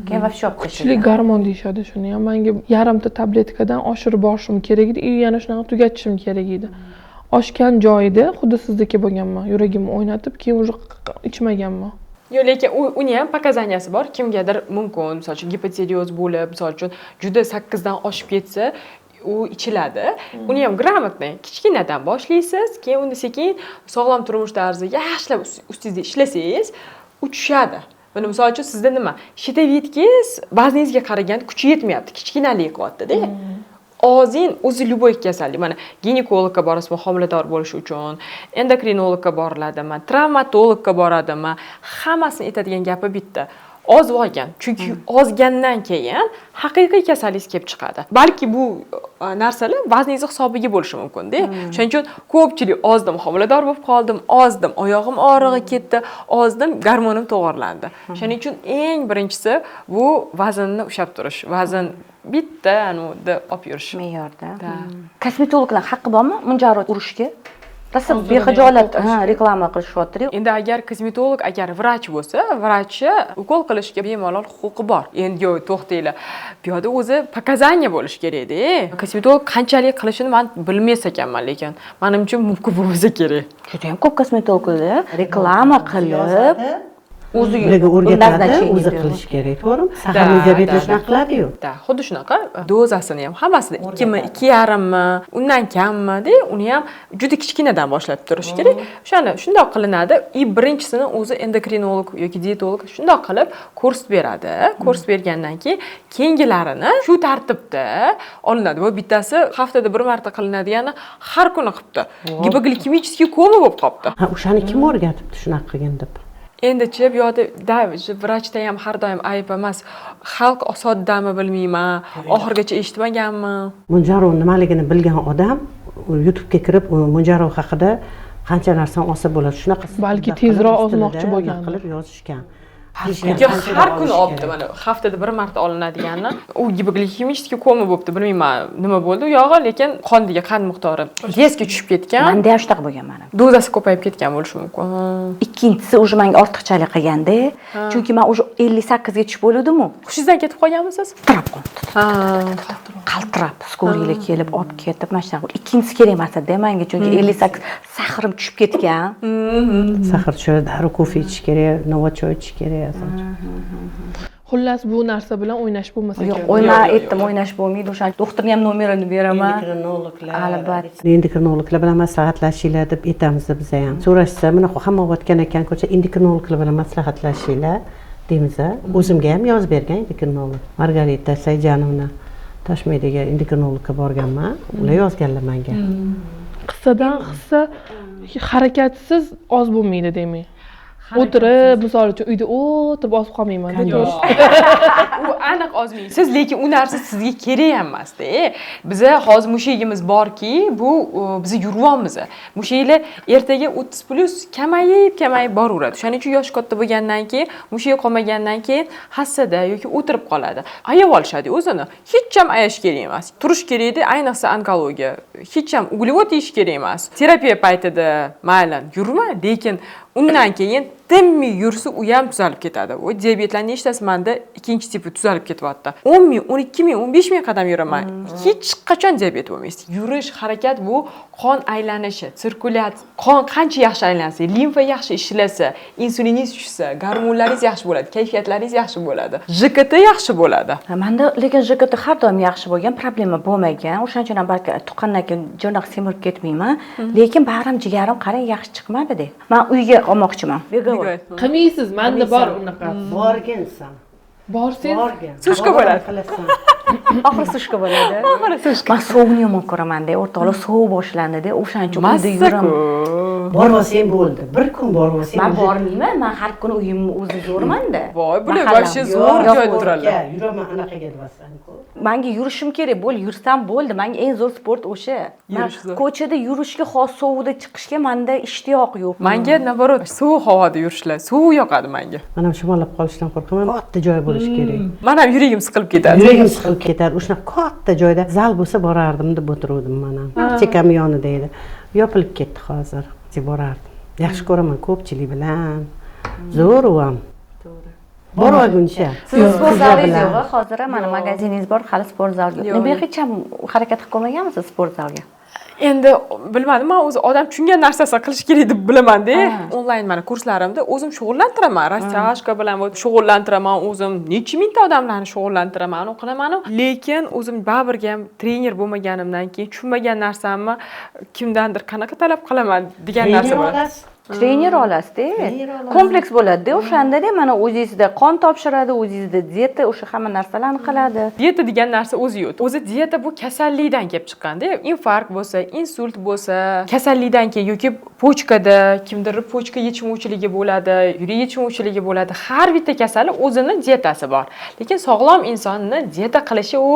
Keyin вообще olib qo'yishdi. Kuchli gormon deyshadi shuni ham. Menga yarimta tabletkadan oshirib borishim kerak edi, yana shunaqa tugatishim kerak edi. Oshgan joyida xuddi sizdagi bo'lganman. Yuragimni o'ynatib, keyin уже ichmaganman. Yo'q, lekin uni ham pokazaniyasi bor. Kimgadir mumkin, misol uchun gipotireoz bo'lib, misol uchun juda 8 dan oshib ketsa, u ichiladi. Uni ham gрамотный, kichkinadan boshlaysiz, keyin uni sekin sog'lom turmush tarzi yaxshilab ustingizda ishlasangiz, u tushadi. Mana misol uchun sizda nima? Shitavitkiz vazningizga qaraganda kuchi yetmayapti, kichkinalik qilyapti-da. Ozin o'zi любой kasallik. Mana ginekologga borasizmi homilador bo'lish uchun, endokrinologga boriladimi, travmatologga boradimi? Hammasini aytadigan gapi bitta. ozib olgan. Chunki ozgandan keyin haqiqiy kasallik kelib chiqadi. Balki bu narsalar vazningiz hisobiga bo'lishi mumkin-da. Shuning uchun ko'pchilik ozdim, homilador bo'lib qoldim, ozdim, oyog'im og'rig'i ketdi, ozdim, gormonim to'g'irlandi. Shuning uchun eng birinchisi bu vaznni ushlab turish. Vazn bitta anuvda olib yurish. Me'yorda. Kosmetologlar haqqi bormi munjarot urishga? Rosa behijolat reklama qilishyapti. Endi agar kosmetolog, agar vrach bo'lsa, vrachchi ukol qilishga bemalol huquqi bor. Endi to'xtanglar. Bu yerda o'zi pokazaniya bo'lishi kerak-da. Kosmetolog qanchalik qilishini men bilmas ekanman, lekin menimcha mumkin bo'lsa kerak. Juda ham ko'p kosmetologlar reklama qilib o'zi o'rgatadi, o'zi qilish kerak, to'g'rimi? Saharlik diabetni shunaqa qiladi-yu. Xuddi shunaqa dozasini ham hammasini 2 mi, 2,5 mi, undan kammi-da, uni ham juda kichkinadan boshlab turish kerak. Shundoq qilinadi. Birinchisini o'zi endokrinolog yoki dietolog shundoq qilib kurs beradi. Kurs bergandan keyin keyingilarini shu tartibda olinadi. Bu bittasi haftada bir marta qilinadiganini har kuni qilibdi. Gipoglikemichniy koma bo'lib qolibdi. Ha, o'shani kim o'rgatibdi shunaqa qilgan deb? Endi-chi bu yerda vrachda ham har doim ayb emas. Xalq soddami bilmayman, oxirgacha eshitmaganmi. Munjarov nimaligini bilgan odam YouTube'ga kirib Munjarov haqida qancha narsani olsa bo'ladi. Shunaqa balki tezroq ozmoqchi bo'lgan qilib yozishgan. Har kuni olibdi, mana haftada bir marta olinadiganini. U gipoglikemichniy koma bo'libdi, bilmayman nima bo'ldi u yog'i, lekin qondagi qand miqdori tezga tushib ketgan. Menda ham shunaqa bo'lgan mana. Dozasi ko'payib ketgan bo'lishi mumkin. Ikkinchisi o'sha menga ortiqchalik qilganda, chunki men o'sha 58 ga tushib bo'ldim-ku. Hushingizdan ketib qolganmisiz? Tirab qoldi. Qaltirab, skoriyaga kelib olib ketib, mana shunaqa. Ikkinchisi kerak emas edi menga, chunki 58 sahrim tushib ketgan. Sahr tushadi, darrov kofe ichish kerak, nova choy ichish kerak. Xullas bu narsa bilan o'ynash bo'lmasa kerak. Yo'q, aytdim, o'ynash bo'lmaydi. O'sha doktorning ham nomerini beraman. Albatta. Endokrinologlar bilan maslahatlashinglar deb aytamiz biz ham. So'rashsa, mana hamma o'tgan ekan ko'cha endokrinologlar bilan maslahatlashinglar deymiz. O'zimga ham yozib bergan endokrinolog Margarita Sayjanovna Toshmaydaga endokrinologga borganman. Ular yozganlar menga. Qissadan hissa harakatsiz oz bo'lmaydi demak. O'tirib, misol uchun uyda o'tirib ozib qolmayman deb. U aniq ozmaysiz, lekin u narsa sizga kerak emas-da. Biza hozir mushagimiz borki, bu biz yuryapmiz. Mushaklar ertaga 30+ kamayib boraveradi. Shuning uchun yosh katta bo'lgandan keyin, mushak qolmagandan keyin hassada yoki o'tirib qoladi. Ayab olishadi o'zini. Hech ham ayash kerak emas. Turish kerak-da, ayniqsa onkologiya. Hech ham uglevod yeyish kerak emas. Terapiya paytida mayli yurma, lekin undan keyin tinmay yursa u ham tuzalib ketadi. O diabetlarning nechtasi menda ikkinchi tipi tuzalib ketyapti. 10 ming, 12 ming, 15 ming qadam yuraman. Hech qachon diabet bo'lmaysiz. Yurish, harakat bu qon aylanishi, sirkulyatsiya. Qon qancha yaxshi aylansa, limfa yaxshi ishlasa, insuliningiz tushsa, gormonlaringiz yaxshi bo'ladi, kayfiyatlaringiz yaxshi bo'ladi, JKT yaxshi bo'ladi. Menda lekin JKT har doim yaxshi bo'lgan, problema bo'lmagan. O'shaning uchun ham balki tuqqandan keyin jo'ndoq semirib ketmayman, lekin bag'rim, jigarim qarang yaxshi chiqmadi-da. Men uyga olmoqchiman. Qilmaysiz, menda bor unaqa. Borgansan. Borsiz, Sushka bo'ladi. Oxiri sushka bo'ladi. Men sovuqni yomon ko'raman-da, o'rtoqlar sovuq boshlandi-da, o'shaning uchun uyda yuraman. Bormasam bo'ldi. Bir kun bormasam. Men bormayman, men har kuni uyimni o'zim yuraman-da. Voy, bular вообще zo'r joyda turadilar. Yuraman anaqaga devasan. Menga yurishim kerak, bo'ldi, yursam bo'ldi. Menga eng zo'r sport o'sha. Ko'chada yurishga, xos sovuqda chiqishga menda ishtiyoq yo'q. Menga naborot sovuq havoda yurishlar, sovuq yoqadi menga. Men ham shamollab qolishdan qo'rqaman. Katta joy bo'lishi kerak. Men ham yuragim siqilib ketadi. Yuragim siqilib ketadi. O'sha katta joyda zal bo'lsa borardim deb o'tiruvdim men ham. Chekam yonida edi. Yopilib ketdi hozir. Borardim. Yaxshi ko'raman ko'pchilik bilan. Zo'r u ham. To'g'ri. Bormaguncha. Siz sport zalingiz yo'q, hozir mana magaziningiz bor, hali sport zalga. Nima hech ham harakat qilib ko'rmaganmisiz sport zalga? Endi bilmadim, men o'zi odam tushungan narsasini qilish kerak deb bilaman-da. Onlayn mana kurslarimda o'zim shug'ullantiraman, rastyashka bilan shug'ullantiraman, o'zim necha mingta odamlarni shug'ullantiraman, qilaman. Lekin o'zim baribirga ham trener bo'lmaganimdan keyin tushunmagan narsamni kimdandir qanaqa talab qilaman degan narsa bor. trener olasizda. Kompleks bo'ladi-da, o'shanda-da mana o'zingizda qon topshiradi, o'zingizda dieta, o'sha hamma narsalarni qiladi. Dieta degan narsa o'zi yo'q. O'zi dieta bu kasallikdan kelib chiqqanda, infarkt bo'lsa, insult bo'lsa, kasallikdan keyin yoki pochkada kimdir pochka yetishmovchiligi bo'ladi, yurak yetishmovchiligi bo'ladi. Har bitta kasallik o'zini dietasi bor. Lekin sog'lom insonni dieta qilishi u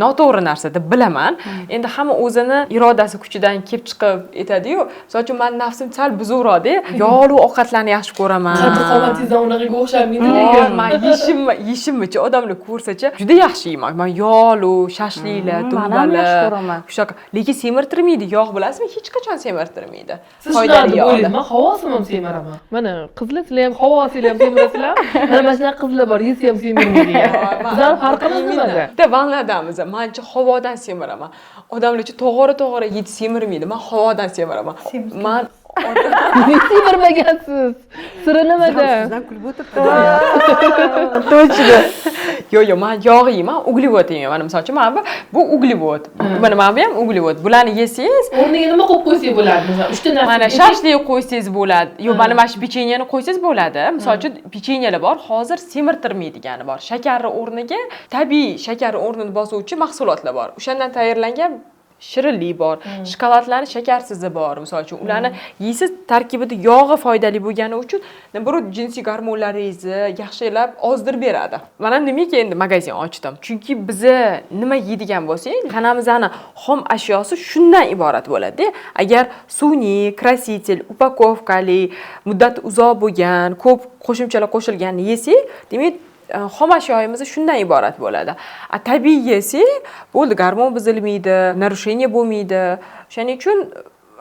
noto'g'ri narsa deb bilaman. Endi hamma o'zini irodasi kuchidan kelib chiqib aytadi-yu, misol uchun men nafsim sal buzuvroqda, yog'li ovqatlarni yaxshi ko'raman. Qomatingizdan unaqaga o'xshamaydi lekin Men yishimcha odamlar ko'rsacha juda yaxshi yeyman. Men yog'li, shashliklar, dumbalar, o'sha lekin semirtirmaydi. Yog' bilasizmi? Hech qachon semirtirmaydi. Foydali yog'lar. Men havosim ham semiraman. Mana qizlar sizlar ham havosinglar ham semirasizlar. Mana shunaqa qizlar bor, yesi ham semirmaydi. Bizlar farqimiz nimada? Bitta vanladamiz. Mencha havodan semiraman. Odamlarcha to'g'ri yeydi semirmaydi. Men havodan semiraman. Men semirmagansiz. Siri nimada? Sizdan kulib o'tiribdi. Точно. Yo'q, men yog' yeyman, uglevod yeyman. Misol uchun mana bu uglevod. Mana bu ham uglevod. Bularni yesangiz, o'rniga nima qo'yib qo'ysangiz bo'ladi? Masalan, 3 ta narsa. mana shashlik qo'ysangiz bo'ladi. Yo'q, mana shu pechenyeni qo'ysangiz bo'ladi. Misol uchun pechenyelar bor, hozir semirtirmaydigani bor. Shakarni o'rniga tabiiy shakarni o'rnini bosuvchi mahsulotlar bor. O'shandan tayyorlangan shirinlik bor, shokoladlarning shakarsizi bor. Misol uchun ularni yeysiz, tarkibida yog'i foydali bo'lgani uchun bir jinsiy gormonlaringizni yaxshilab ozdirib beradi. Mana nimaga endi magazin ochdim? Chunki biz nima yeydigan bo'lsak, tanamizni xom ashyosi shundan iborat bo'ladi. Agar sun'iy, krasitel, upakovkali, muddati uzoq bo'lgan, ko'p qo'shimchalar qo'shilganini yesak, demak xom ashyoyimiz shundan iborat bo'ladi. Tabiiy yesak, bo'ldi, gormon buzilmaydi, narusheniya bo'lmaydi. Shuning uchun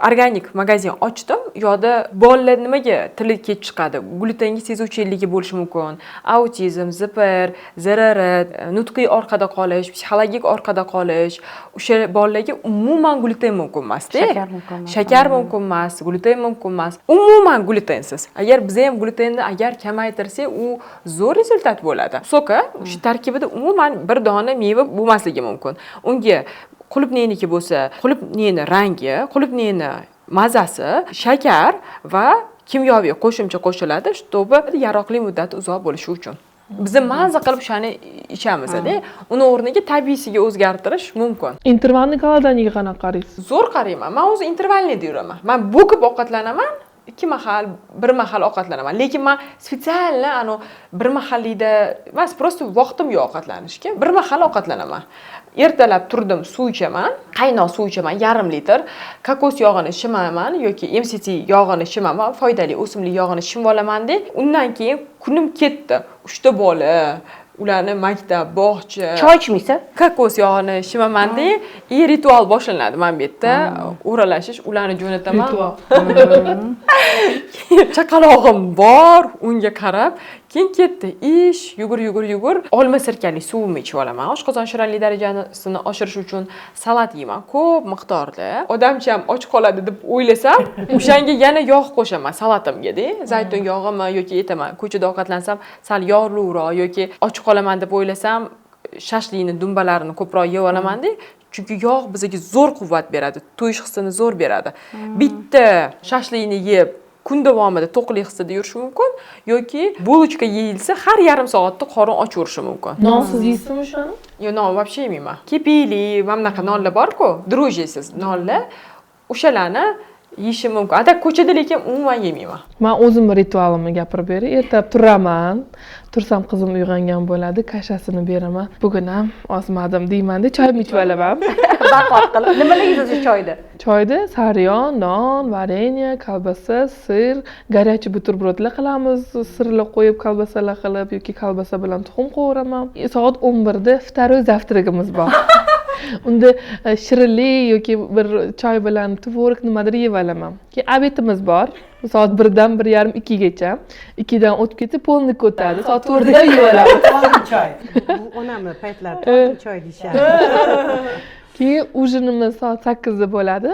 organik magazin ochdim. Yo'da bolalar nimaga tili kech chiqadi? Glutenga sezuvchiligi bo'lishi mumkin. Autizm, ZPR, ZRR, nutqiy orqada qolish, psixologik orqada qolish. O'sha bolalarga umuman gluten mumkin emas-da. Shakar mumkin emas, gluten mumkin emas. Umuman glutensiz. Agar biz ham glutenni agar kamaytirsak, u zo'r rezultat bo'ladi. So'ka, o'sha tarkibida umuman bir dona meva bo'lmasligi mumkin. Unga qulupneniki bo'lsa, qulupneni rangi, qulupneni mazasi, shakar va kimyoviy qo'shimcha qo'shiladi, чтобы yaroqli muddati uzoq bo'lishi uchun. Biz maza qilib shani ichamiz-da, uni o'rniga tabiiysiga o'zgartirish mumkin. Intervalni kaloriyaniga qanaqa qaraysiz? Zo'r qarayman. Men o'zi intervalni deyuraman. Men bo'kib ovqatlanaman. 2 mahal, 1 mahal ovqatlanaman. Lekin men spetsialni bir mahallikda emas, prosta vaqtim yo'q ovqatlanishga. 1 mahal ovqatlanaman. Ertalab turdim, suv ichaman, qaynoq suv ichaman, 1/2 litr. Kokos yog'ini shimaman yoki MCT yog'ini shimaman, foydali o'simlik yog'ini shimib olaman-da. Undan keyin kunim ketdi. 3 ta bola, ularni maktab, bog'cha. Choy ichmaysiz? Kokos yog'ini shimaman-da, ritual boshlanadi men bu yerda. O'ralashish, ularni jo'nataman. Chaqalog'im bor, unga qarab, keyin ketdi. Ish, yugur. Olma sirkali suvimni ichib olaman. Oshqozon shirinlik darajasini oshirish uchun salat yeyman, ko'p miqdorda. Odamcha ham och qoladi deb o'ylasam, o'shanga yana yog' qo'shaman salatimga-da. Zaytun yog'imi yoki aytaman, ko'chada ovqatlansam sal yog'liroq yoki och qolaman deb o'ylasam, shashlikni dumbalarini ko'proq yeb olaman-da. Chunki yog' bizga zo'r quvvat beradi, to'yish hissini zo'r beradi. Bitta shashlikni yeb kun davomida to'qlik hissida yurish mumkin yoki bulochka yeyilsa har yarim soatda qorin ochirishi mumkin. Nonsiz yeysizmi shuni? Yo'q, non вообще yeyman. Kepili, mana bunaqa nonlar bor-ku, drojesiz nonlar. O'shalarni yeyishim mumkin. Atak ko'chada lekin umuman yemayman. Men o'zim ritualimni gapirib beray. Ertalab turaman. Tursam qizim uyg'ongan bo'ladi, kashasini beraman. Bugun ham ozmadim deyman-da, choyimni ichib olaman. Baqot qilib. Nimalar yeysiz choyda? Choyda sariyog', non, vareniya, kolbasa, sir, горячий buterbrодlar qilamiz, sirlar qo'yib, kolbasalar qilib yoki kolbasa bilan tuxum qovuraman. Soat 11 da iftaroy zavtragimiz bor. Unda shirinlik yoki bir choy bilan tvorog nimadir yeb olaman. Keyin obedimiz bor. Soat 1dan 1:30 2gacha. 2dan o'tib ketsa polnik o'tadi. Soat 4da yeb olamiz. Tolqin choy. Bu onamni paytlar tolqin choy deyishadi. Keyin ujinimiz soat 8da bo'ladi.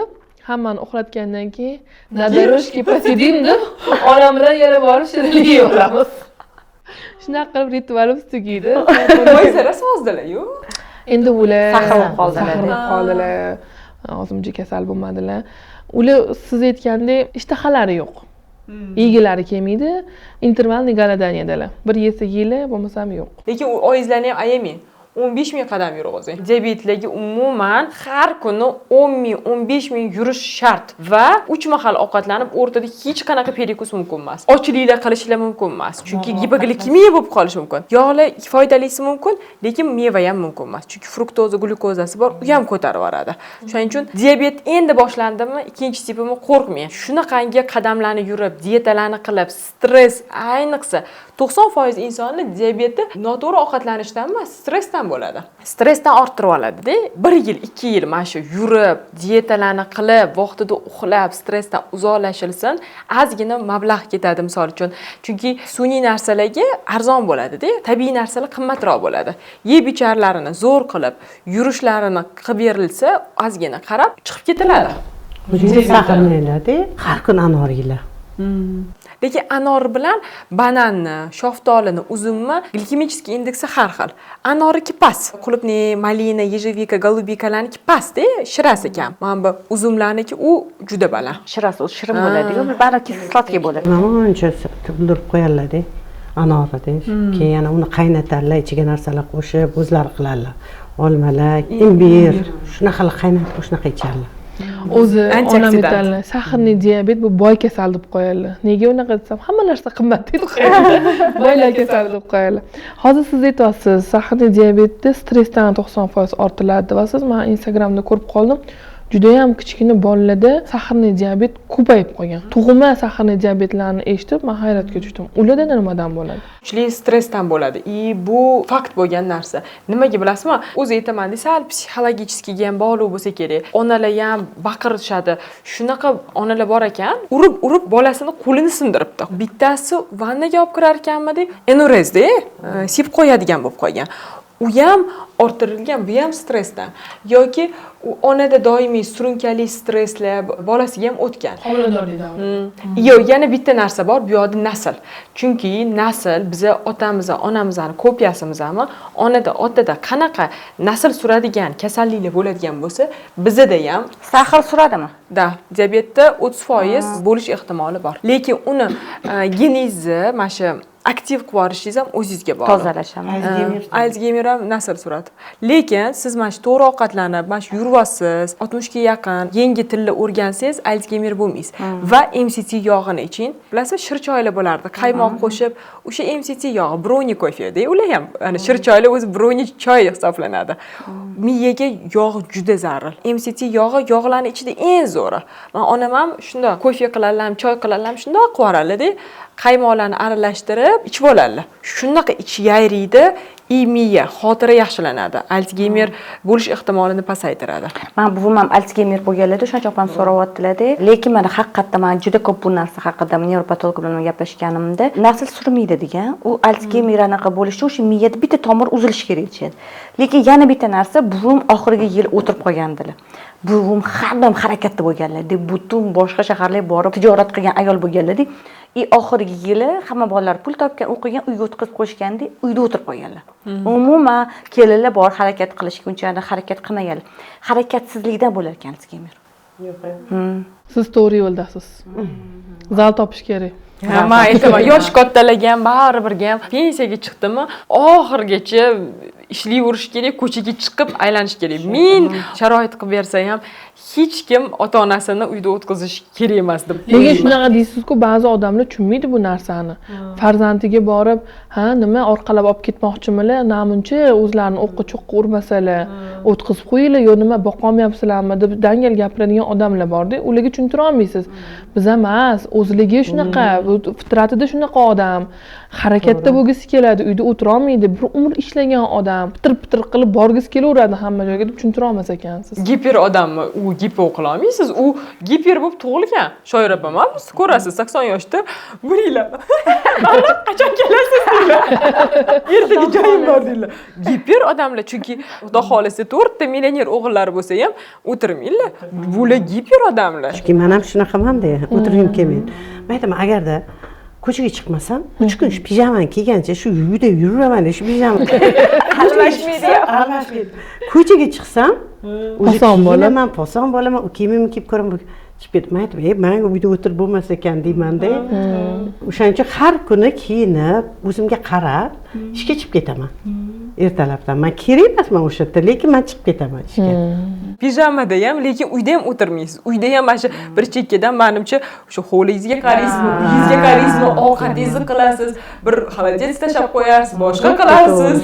Hammani uxlatgandan keyin nadarojki posidim deb onam bilan yana borib shirinlik yeb olamiz. Shunaqa qilib ritualimiz tugaydi. Qo'ysara sozdilar-yu. Endi ular Sahrab qoldilar. O'zimcha kasal bo'lmadilar. Ular siz aytgandek ishtahalari yo'q. Yegilari kelmaydi, intervalniy goladaniyalar. Bir yesa yeyli, bo'lmasam yo'q. Lekin u oyizlarni ham ayamang. 15 ming qadam yurg'izing. Diabetlarga umuman har kuni 10 ming, 15 ming yurish shart va 3 mahal ovqatlanib o'rtada hech qanaqa perikus mumkin emas. Ochliklar qilishlar mumkin emas. Chunki gipoglikemiya bo'lib qolishi mumkin. Yog'lar foydalisi mumkin, lekin meva ham mumkin emas. Chunki fruktoza, glyukozasi bor, u ham ko'tarib yuboradi. Shuning uchun diabet endi boshlandimi, ikkinchi tipimi qo'rqmang. Shunaqangi qadamlarni yurib, dietalarni qilib, stress ayniqsa 90% insonning diabeti noto'g'ri ovqatlanishdan emas, stressdan bo'ladi. Stressdan orttirib oladi-da. 1 yil, 2 yil mana shu yurib, dietalarni qilib, vaqtida uxlab, stressdan uzoqlashilsin, ozgina mablag' ketadi misol uchun. Chunki sun'iy narsalarga arzon bo'ladi-da, tabiiy narsalar qimmatroq bo'ladi. Yeb icharlarini zo'r qilib, yurishlarini qilib berilsa, ozgina qarab chiqib ketiladi. O'zingiz saqlaninglar-da, har kun anor yeylar. Lekin anor bilan bananni, shaftolini, uzumni glikemический indeksi har xil. Anorniki past, qulupni, malina, yejevika, golubikalarniki past-da, shirasi kam. Mana bu uzumlarniki u juda baland. Shirasi shirin bo'ladi-ku, baraki sladkий bo'ladi. Namuncha bildirib qo'yadilar-da, anorni. Keyin yana uni qaynatarlar, ichiga narsalar qo'shib, o'zlari qiladilar. Olmalar, imbir, shunaqa qaynatib, shunaqa icharlar. O'zi onam aytadilar, sahrli diabet bu boy kasal deb qo'yadilar. Nega unaqa desam, hamma narsa qimmat deb qo'yadilar. Boylar kasal deb qo'yadilar. Hozir siz aytyapsiz, sahrli diabetda stressdan 90% ortiladi va siz men Instagramda ko'rib qoldim. Juda ham kichkina bolalarda sahrli diabet ko'payib qolgan. Tug'ma sahrli diabetlarni eshitib, men hayratga tushdim. Ularda nimadan bo'ladi? Kuchli stressdan bo'ladi. Bu fakt bo'lgan narsa. Nimaga bilasizmi? O'zi aytaman, sal psixologическийga ham bog'liq bo'lsa kerak. Onalar ham baqirishadi. Shunaqa onalar bor ekan, urib bolasini qo'lini sindiribdi. Bittasi vannaga olib kirar ekanmi deb, enurezda, sip qo'yadigan bo'lib qolgan. U ham orttirilgan, bu ham stressdan yoki onada doimiy surunkali stresslar bolasiga ham o'tgan. Homiladorlikdan. Yo'q, yana bitta narsa bor, bu yoqda nasl. Chunki nasl biza otamiz, onamizning kopiyasimizmi, onada, otada qanaqa nasl suradigan kasalliklar bo'ladigan bo'lsa, bizada ham Sahr suradimi? Da, diabetda 30% bo'lish ehtimoli bor. Lekin uni genezni, mana shu aktiv qilib yuborishingiz ham o'zingizga bog'liq. Tozalashami? Alzgeymer ham nasl suradi. Lekin siz mana shu to'g'ri ovqatlanib, mana shu yurvasiz, 60 ga yaqin yangi tilni o'rgansangiz, Alzgeymer bo'lmaysiz. Va MCT yog'ini iching. Bilasizmi, shirchoylar bo'lardi. Qaymoq qo'shib, o'sha MCT yog'i, brownie kofe-da, ular ham ana shirchoylar o'zi brownie choy hisoblanadi. Miyaga yog' juda zarur. MCT yog'i yog'larning ichida eng zo'ri. Men onam ham shunday kofe qilalam, choy qilalam, shunday qilib yuboradi. Qaymoqlarni aralashtirib ichib oladilar. Shunaqa ich yayriydi, miya, xotira yaxshilanadi. Alzgeymer bo'lish ehtimolini pasaytiradi. Men buvim ham Alzgeymer bo'lganlarda o'sha opam so'rayotdilar-da. Lekin men haqiqatdan men juda ko'p bu narsa haqida nevropatolog bilan gaplashganimda, nasl surmaydi degan. U Alzgeymer anaqa bo'lishi o'sha miyada bitta tomir uzilishi kerak deydi. Lekin yana bitta narsa, buvim oxirgi yil o'tirib qolgandilar. Buvim har doim harakatda bo'lganlar. Butun boshqa shaharlarga borib tijorat qilgan ayol bo'lganlar-da. Oxirgi yili hamma bolalar pul topgan, o'qigan, uyga o'tkazib qo'yishganda, uyda o'tirib qolganlar. Umuman kelinlar bor harakat qilishguncha harakat qilmaganlar. Harakatsizlikdan bo'lar ekan Alzgeymer. Siz to'g'ri yo'ldasiz. Zal topish kerak. Men aytaman, yosh kattalarga ham baribirga ham pensiyaga chiqdimi, oxirgacha ishlayverish kerak, ko'chaga chiqib aylanish kerak. Men sharoit qilib bersa ham hech kim ota-onasini uyda o'tkazish kerak emas deb. Lekin shunaqa deysiz-ku, ba'zi odamlar tushunmaydi bu narsani. Farzandiga borib, nima orqalab olib ketmoqchimilar, namuncha o'zlarini o'qqa-cho'qqa urmasalar, o'tkazib qo'yinglar, yo nima boqolmayapsizlarmi deb dangal gapiradigan odamlar bor-da, ularga tushuntira olmaysiz. Biz emas, o'zligi shunaqa, fitratida shunaqa odam. Harakatda bo'lgisi keladi, uyda o'tira olmaydi. Bir umr ishlagan odam, pitir-pitir qilib borgisi kelaveradi hamma joyga deb tushuntira olmas ekansiz. Giper odammi? U giper qila olmaysiz. U giper bo'lib tug'ilgan. Shoir opam, siz ko'rasiz, 80 yoshda buringlar. Mana qachon kelasiz deylar. Ertaga joyim bor deylar. Giper odamlar, chunki xudo xolisa 4 ta millioner o'g'illar bo'lsa ham o'tirmaylar. Bular giper odamlar. Chunki men ham shunaqaman-da, o'tirgim kelmaydi. Men aytaman, agarda ko'chaga chiqmasam, 3 kun shu pijamani kiygancha shu uyda yuraman, shu pijamani almashmaydi. Ko'chaga chiqsam, oson bo'laman, poson bo'laman, u kiyimimni kiyib ko'raman. chiqib ketmaydi man uyda o'tirib bo'lmas ekan deymanda o'shaning uchun har kuni kiyinib o'zimga qarab ishga chiqib ketaman ertalabdan man kerak emasman o'sha yerda lekin man chiqib ketaman ishga pijamada ham lekin uyda ham o'tirmaysiz uyda ham mana shu bir chekkadan manimcha o'sha hovlingizga qaraysizmi uyingizga qaraysizmi ovqatingizni qilasiz bir холодец tashlab qo'yasiz boshqa qilasiz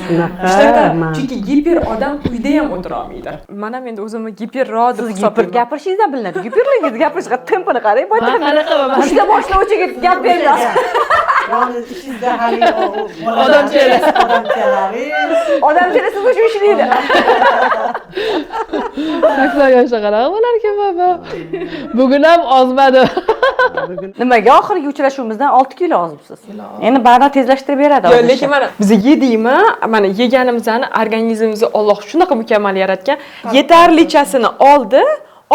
chunki giper odam uyda ham o'tirolmaydi man ham endi o'zimni giperroq deb hisoblayman gapirishingizdan bilinadi giperligingiz gapirishga tempini qarang uchta boshlovchiga gap berasiz ishingizda hali odamchalar siz shu ishlaydi 80 yoshga qanaqa bo'larkan baba bugun ham ozmadi nimaga oxirgi uchrashuvimizdan 6 kilo ozibsiz endi ba'zan tezlashtirib beradi yo'q lekin mana biz yedikmi mana yeganimizni organizmimizni Alloh shunaqa mukammal yaratgan yetarlichasini oldi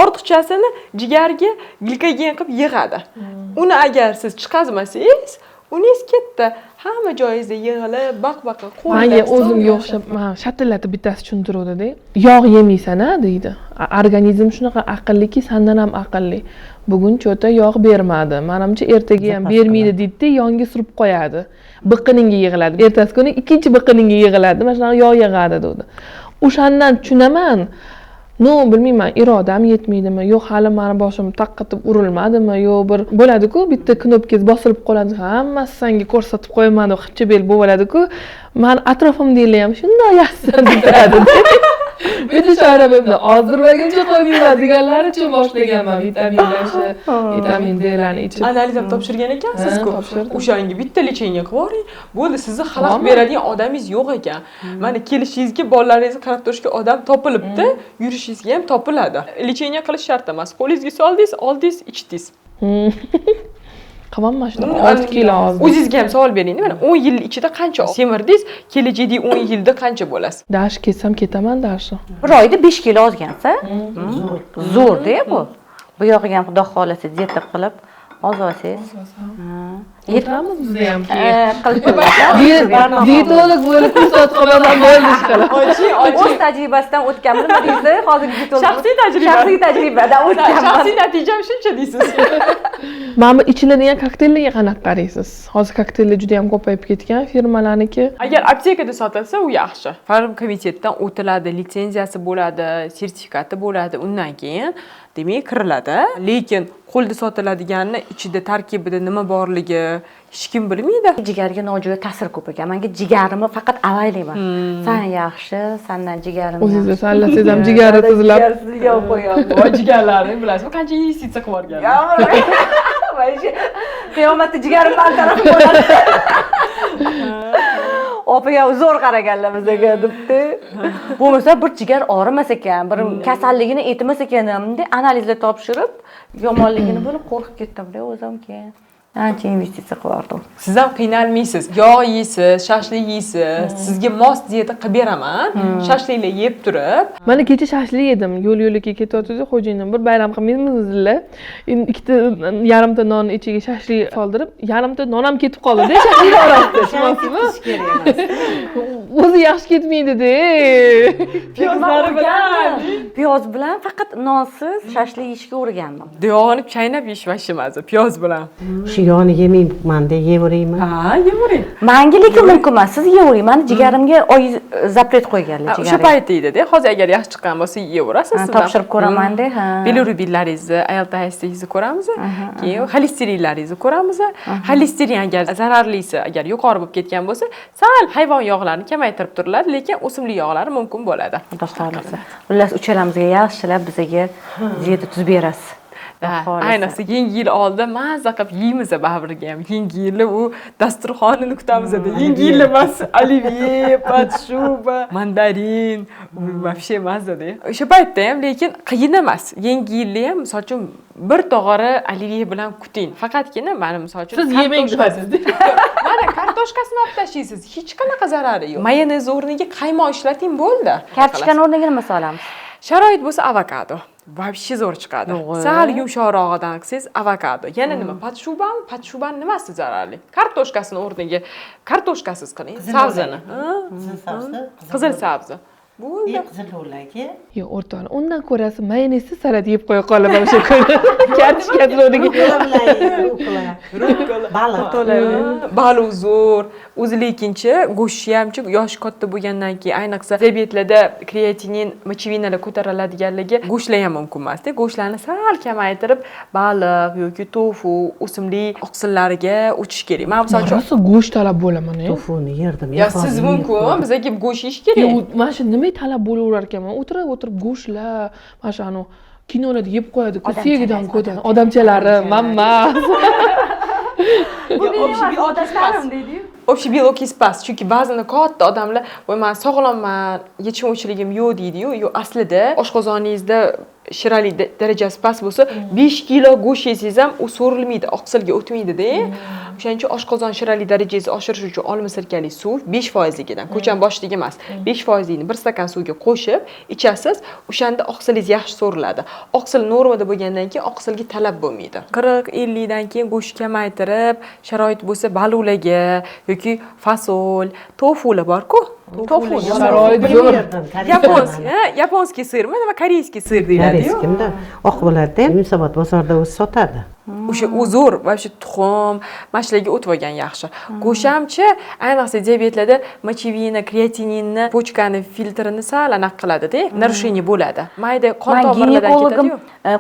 ortiqchasini jigarga glikogen qilib yig'adi uni agar siz chiqazmasangiz uningiz ketdi hamma joyingizda yig'ilib baq-baqa menga o'zimga o'xshab shatillatib bittasi tushuntiruvdi-da yog' yemaysan-a deydi organizm shunaqa aqlliki sandan ham aqlli bugun cho'ta yog' bermadi manimcha ertaga ham bermaydi deydi yonga surib qo'yadi biqiningga yig'iladi ertasi kuni ikkinchi biqiningga yig'iladi mana shunaqa yog' yig'adi dedi o'shandan tushunaman bilmayman irodam yetmaydimi yo'q hali mani boshim taqqatib urilmadimi yo'q bir bo'ladi-ku bitta knopkangiz bosilib qoladi hammasi senga ko'rsatib qo'yaman deb xipcha bel bo'ladi-ku mani atrofimdagilar ham shunday yaxshisan deyadi bitta shoirabimni ozdirmaguncha qo'ymayman deganlari uchun boshlaganman vitaminlashni vitamin D'larni ichib analiz ham topshirgan ekansiz-ku o'shanga bitta lecheniya qilib yuboring bo'ldi sizni xalaqit beradigan odamingiz yo'q ekan mana kelishingizga bolalaringizni qarab turishga odam topilibdi yurishingizga ham topiladi lecheniya qilish shart emas qo'lingizga soldingiz oldingiz ichdingiz qilmanman shunaqa 6 kilo ozdim o'zingizga ham savol beringda mana 10 yil ichida qancha semirdingiz kelajakdagi 10 yilda qancha bo'lasiz dash ketsam ketaman dashi bir oyda 5 kilo ozgansa zo'rda bu yog'iga ham xudo xohlasa dieta qilib ozolsangiz yetamiz bizda ham qilib dietolog bo'lib ko'rsatib qolaman bo'ldi ishqilib o'z tajribasidan o'tganmi nima deysiz hozirgi dietolog shaxsiy tajribadan o'tganman shaxsiy natijam shuncha deysiz mana bu ichiladigan kokteyllarga qanaqa qaraysiz hozir kokteyllar juda ham ko'payib ketgan firmalarniki agar aptekada sotilsa u yaxshi farm komitetdan o'tiladi litsenziyasi bo'ladi sertifikati bo'ladi undan keyin demak kiriladi lekin qo'lda sotiladiganni ichida tarkibida nima borligi hech kim bilmaydi jigarga nojo'ya ta'sir ko'p ekan menga jigarimni faqat avaylayman san yaxshi sandan jigarim o'zingiz sallasangiz ham jigari tizilib sizga qo'yaman voy jigarlaring bilasizmi qancha investitsiya qilib yuborgan qiyomatda jigarim bartaraf bo'ladi opaga zo'r qaraganlar bizga debdi bo'lmasa bir jigar og'rimas ekan bir kasalligini aytmas ekan bunday analizlar topshirib yomonligini bo'lib qo'rqib ketdim-da o'zim keyin ancha investitsiya qilardim siz ham qiynalmaysiz yog' yeysiz shashlik yeysiz sizga mos dieta qilib beraman shashliklar yeb turib mana kecha shashlik yedim yo'lga ketayotgandik xo'jayinim bir bayram qilmaymizlar ikkita yarimta nonni ichiga shashlik soldirib yarimta non ham ketib qoldi-da shashlik orasida tushunasizmi o'zi yaxshi ketmaydi-da piyoz bilan faqat nonsiz shashlik yeyishga o'rgandim yog'ini chaynab yeyish вообще maza piyoz bilan shu yog'ni yemayman-da yeyaverayman ha yeyavering menga lekin mumkin emas siz yeyavering mani jigarimga zapret qo'yganlar o'sha paytda edi-da hozir agar yaxshi chiqqan bo'lsa yeyaverasiz topshirib ko'raman-da bilirubinlaringizni ayoltastingizni ko'ramiz keyin xolesterinlaringizni ko'ramiz xolesterin agar zararlisi agar yuqori bo'lib ketgan bo'lsa sal hayvon yog'larini kamaytirib turiladi lekin o'simlik yog'lari mumkin bo'ladi xudo xohlasa xullas uchalamizga yaxshilab bizga dieta tuzib berasiz ayniqsa yangi yil oldi maza qilib yeymiz baribirga ham yangi yilni u dasturxonni kutamiz yangi yil emas olivye podshuba mandarin вообще mazada o'sha paytda ham lekin qiyin emas yangi yilni ham misol uchun bir tog'ora olivye bilan kuting faqatgina mana misol uchun siz yemang deyapsiz mana kartoshkasini olib tashlaysiz hech qanaqa zarari yo'q mayonez o'rniga qaymoq ishlating bo'ldi kartoshkani o'rniga nima solamiz sharoit bo'lsa avokado вообще zo'r chiqadi sal yumshoqrog'idan qilsangiz avokado yana nima podshubani nimasi zararli kartoshkasini o'rniga kartoshkasiz qiling sabzini qizil sabzi bo'ldi. Qizillo'lagi. Yo'q, o'rtoqlar, undan ko'rasi mayonezsiz salat yeb qo'ya qolaman o'sha kuni. Kartoshkasi o'rniga. Baliq. Baliq zo'r. O'zi lekinchi go'shtni hamchi yoshi katta bo'lgandan keyin ayniqsa diabetlarda kreatinin, mochevinalar ko'tariladiganligi go'shtlar ham mumkin emas-da. Go'shtlarni sal kamaytirib, baliq yoki tofu, o'simlik oqsillariga o'tish kerak. Men misol uchun Rosa go'sht talab bo'laman. Tofuni yerdim. yo siz mumkin, bizga go'sht yeyish kerak. Mana shu nima talab bo'laverar ekanman. O'tirib go'shtlar, mana shu anu kinolarda yeb qo'yadi, segidan ko'tan odamchalari, mamma. Bu mening odatlarim deydi-yu. Общий белок past. Chunki ba'zan katta odamlar "Voy, men sog'lomman, yetishmovchiligim yo'q" deydi-yu. Yo'q, aslida oshqozoningizda shiralik darajasi past bo'lsa, 5 kilo go'sht yesangiz ham u so'rilmaydi, oqsilga o'tmaydi-da. O'shaning uchun oshqozon shiralik darajasini oshirish uchun olma sirkali suv 5% ligidan, ko'cham boshidagi emas, 5% ligini 1 stakan suvga qo'shib ichasiz, o'shanda oqsilingiz yaxshi so'riladi. Oqsil normada bo'lgandan keyin oqsilga talab bo'lmaydi. 40-50 dan keyin go'sht kamaytirib, sharoit bo'lsa balularga yoki fasol, tofular bor-ku. Tofu sharoit zo'r. Yaponskiy sirmi, nima koreyskiy sir deyiladi-yu. Kimda oq bo'ladi-da, Yunusobod bozorida o'zi sotadi. O'sha u zo'r, va shu tuxum, mashlarga o'tib olgan yaxshi. Go'shamchi, ayniqsa diabetlarda mochevina, kreatininni, pochkani filtrini sal aniq qiladi-da, narushение bo'ladi. Mayda qon tomirlardan ketadi-yu.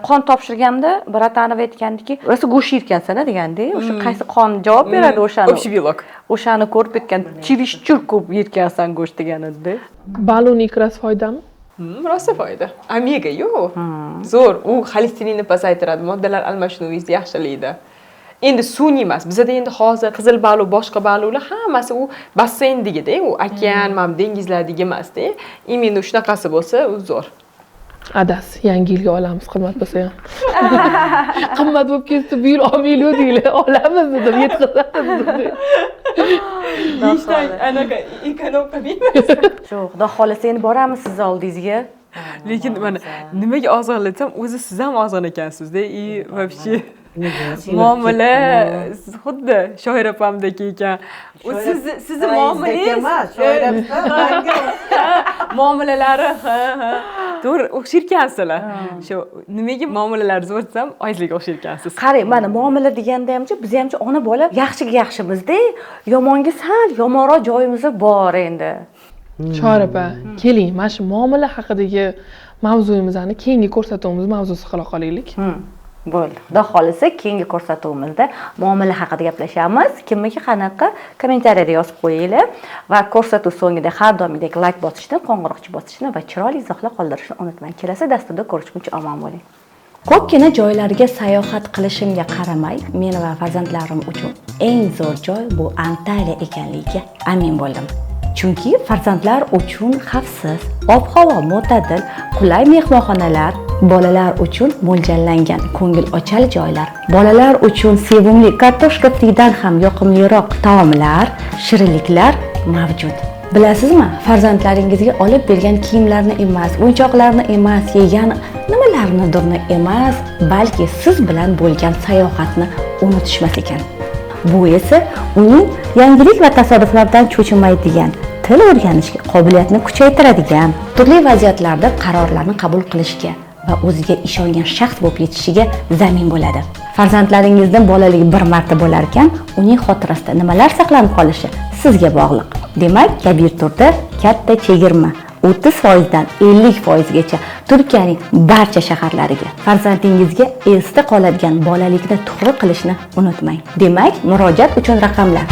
Qon topshirganimda Bratanov aytgandiki, "Rosa go'sht yerkansana" deganda, o'sha qaysi qon javob beradi o'shani. Общий белок. O'shani ko'rib ketgan, chirishchur ko'p yerkansan go'sht degan edi. Balon ikrasi foydami? Rosa foyda. Omega yo'q. Zo'r, u xolesterinni pasaytiradi, moddalar almashinuvingizni yaxshilaydi. Endi sun'iy emas. Bizda endi hozir qizil baliq, boshqa baliqlar hammasi u basseyndagi-da, u okean, dengizlardagi emas-da. Imенно shunaqasi bo'lsa, u zo'r. Adas, yangi yilga olamiz, qimmat bo'lsa ham. Qimmat bo'lib ketdi, bu yil olmaylik deylar. Olamiz deb yetkazamiz. Ishdan anaqa ekonom qilmaymiz. Shu, xudo xolasa endi boramiz siz oldingizga. Lekin mana nimaga ozg'inlatsam, o'zi siz ham ozg'in ekansizda. Вообще muomala xuddi shoir opamdek ekan. Sizni muomalangiz muomalalari to'g'ri o'xshirkansizlar. Shu nimaga muomalalar zo'r desam, oyizlik o'xshirkansiz. Qarang, mana muomala deganda hamchi biz hamchi ona bola yaxshiga yaxshimizda, yomonga sal yomonroq joyimiz bor endi. Shoir opa, keling, mana shu muomala haqidagi mavzuyimizni keyingi ko'rsatuvimiz mavzusi qila qolaylik. Bo'ldi. Xudo xolasa keyingi ko'rsatuvimizda muomala haqida gaplashamiz. Kimniki qanaqa kommentariyada yozib qo'yinglar va ko'rsatuv so'ngida har doimgidek like bosishni, qo'ng'iroqcha bosishni va chiroyli izohlar qoldirishni unutmang. Kelasi dasturda ko'rishguncha omon bo'ling. Ko'pgina joylarga sayohat qilishimga qaramay, men va farzandlarim uchun eng zo'r joy bu Antaliya ekanligiga amin bo'ldim. Chunki farzandlar uchun xavfsiz, ob-havo mo'tadil, qulay mehmonxonalar, bolalar uchun mo'ljallangan ko'ngilochar joylar, bolalar uchun sevimli kartoshka fridan ham yoqimliroq taomlar, shirinliklar mavjud. Bilasizmi, farzandlaringizga olib bergan kiyimlarni emas, o'yinchoqlarni emas, yegan nimalarnidirni emas, balki siz bilan bo'lgan sayohatni unutishmas ekan. Bu esa uning yangilik va tasodiflardan cho'chimaydigan, til o'rganishga qobiliyatni kuchaytiradigan, turli vaziyatlarda qarorlarni qabul qilishga va o'ziga ishongan shaxs bo'lib yetishiga zamin bo'ladi. Farzandlaringizning bolaligi bir marta bo'lar ekan, uning xotirasida nimalar saqlanib qolishi sizga bog'liq. Demak, Kabir turda katta chegirma 30% dan 50%gacha Turkiyaning barcha shaharlariga farzandingizga esda qoladigan bolalikni to'g'ri qilishni unutmang. Demak, murojaat uchun raqamlar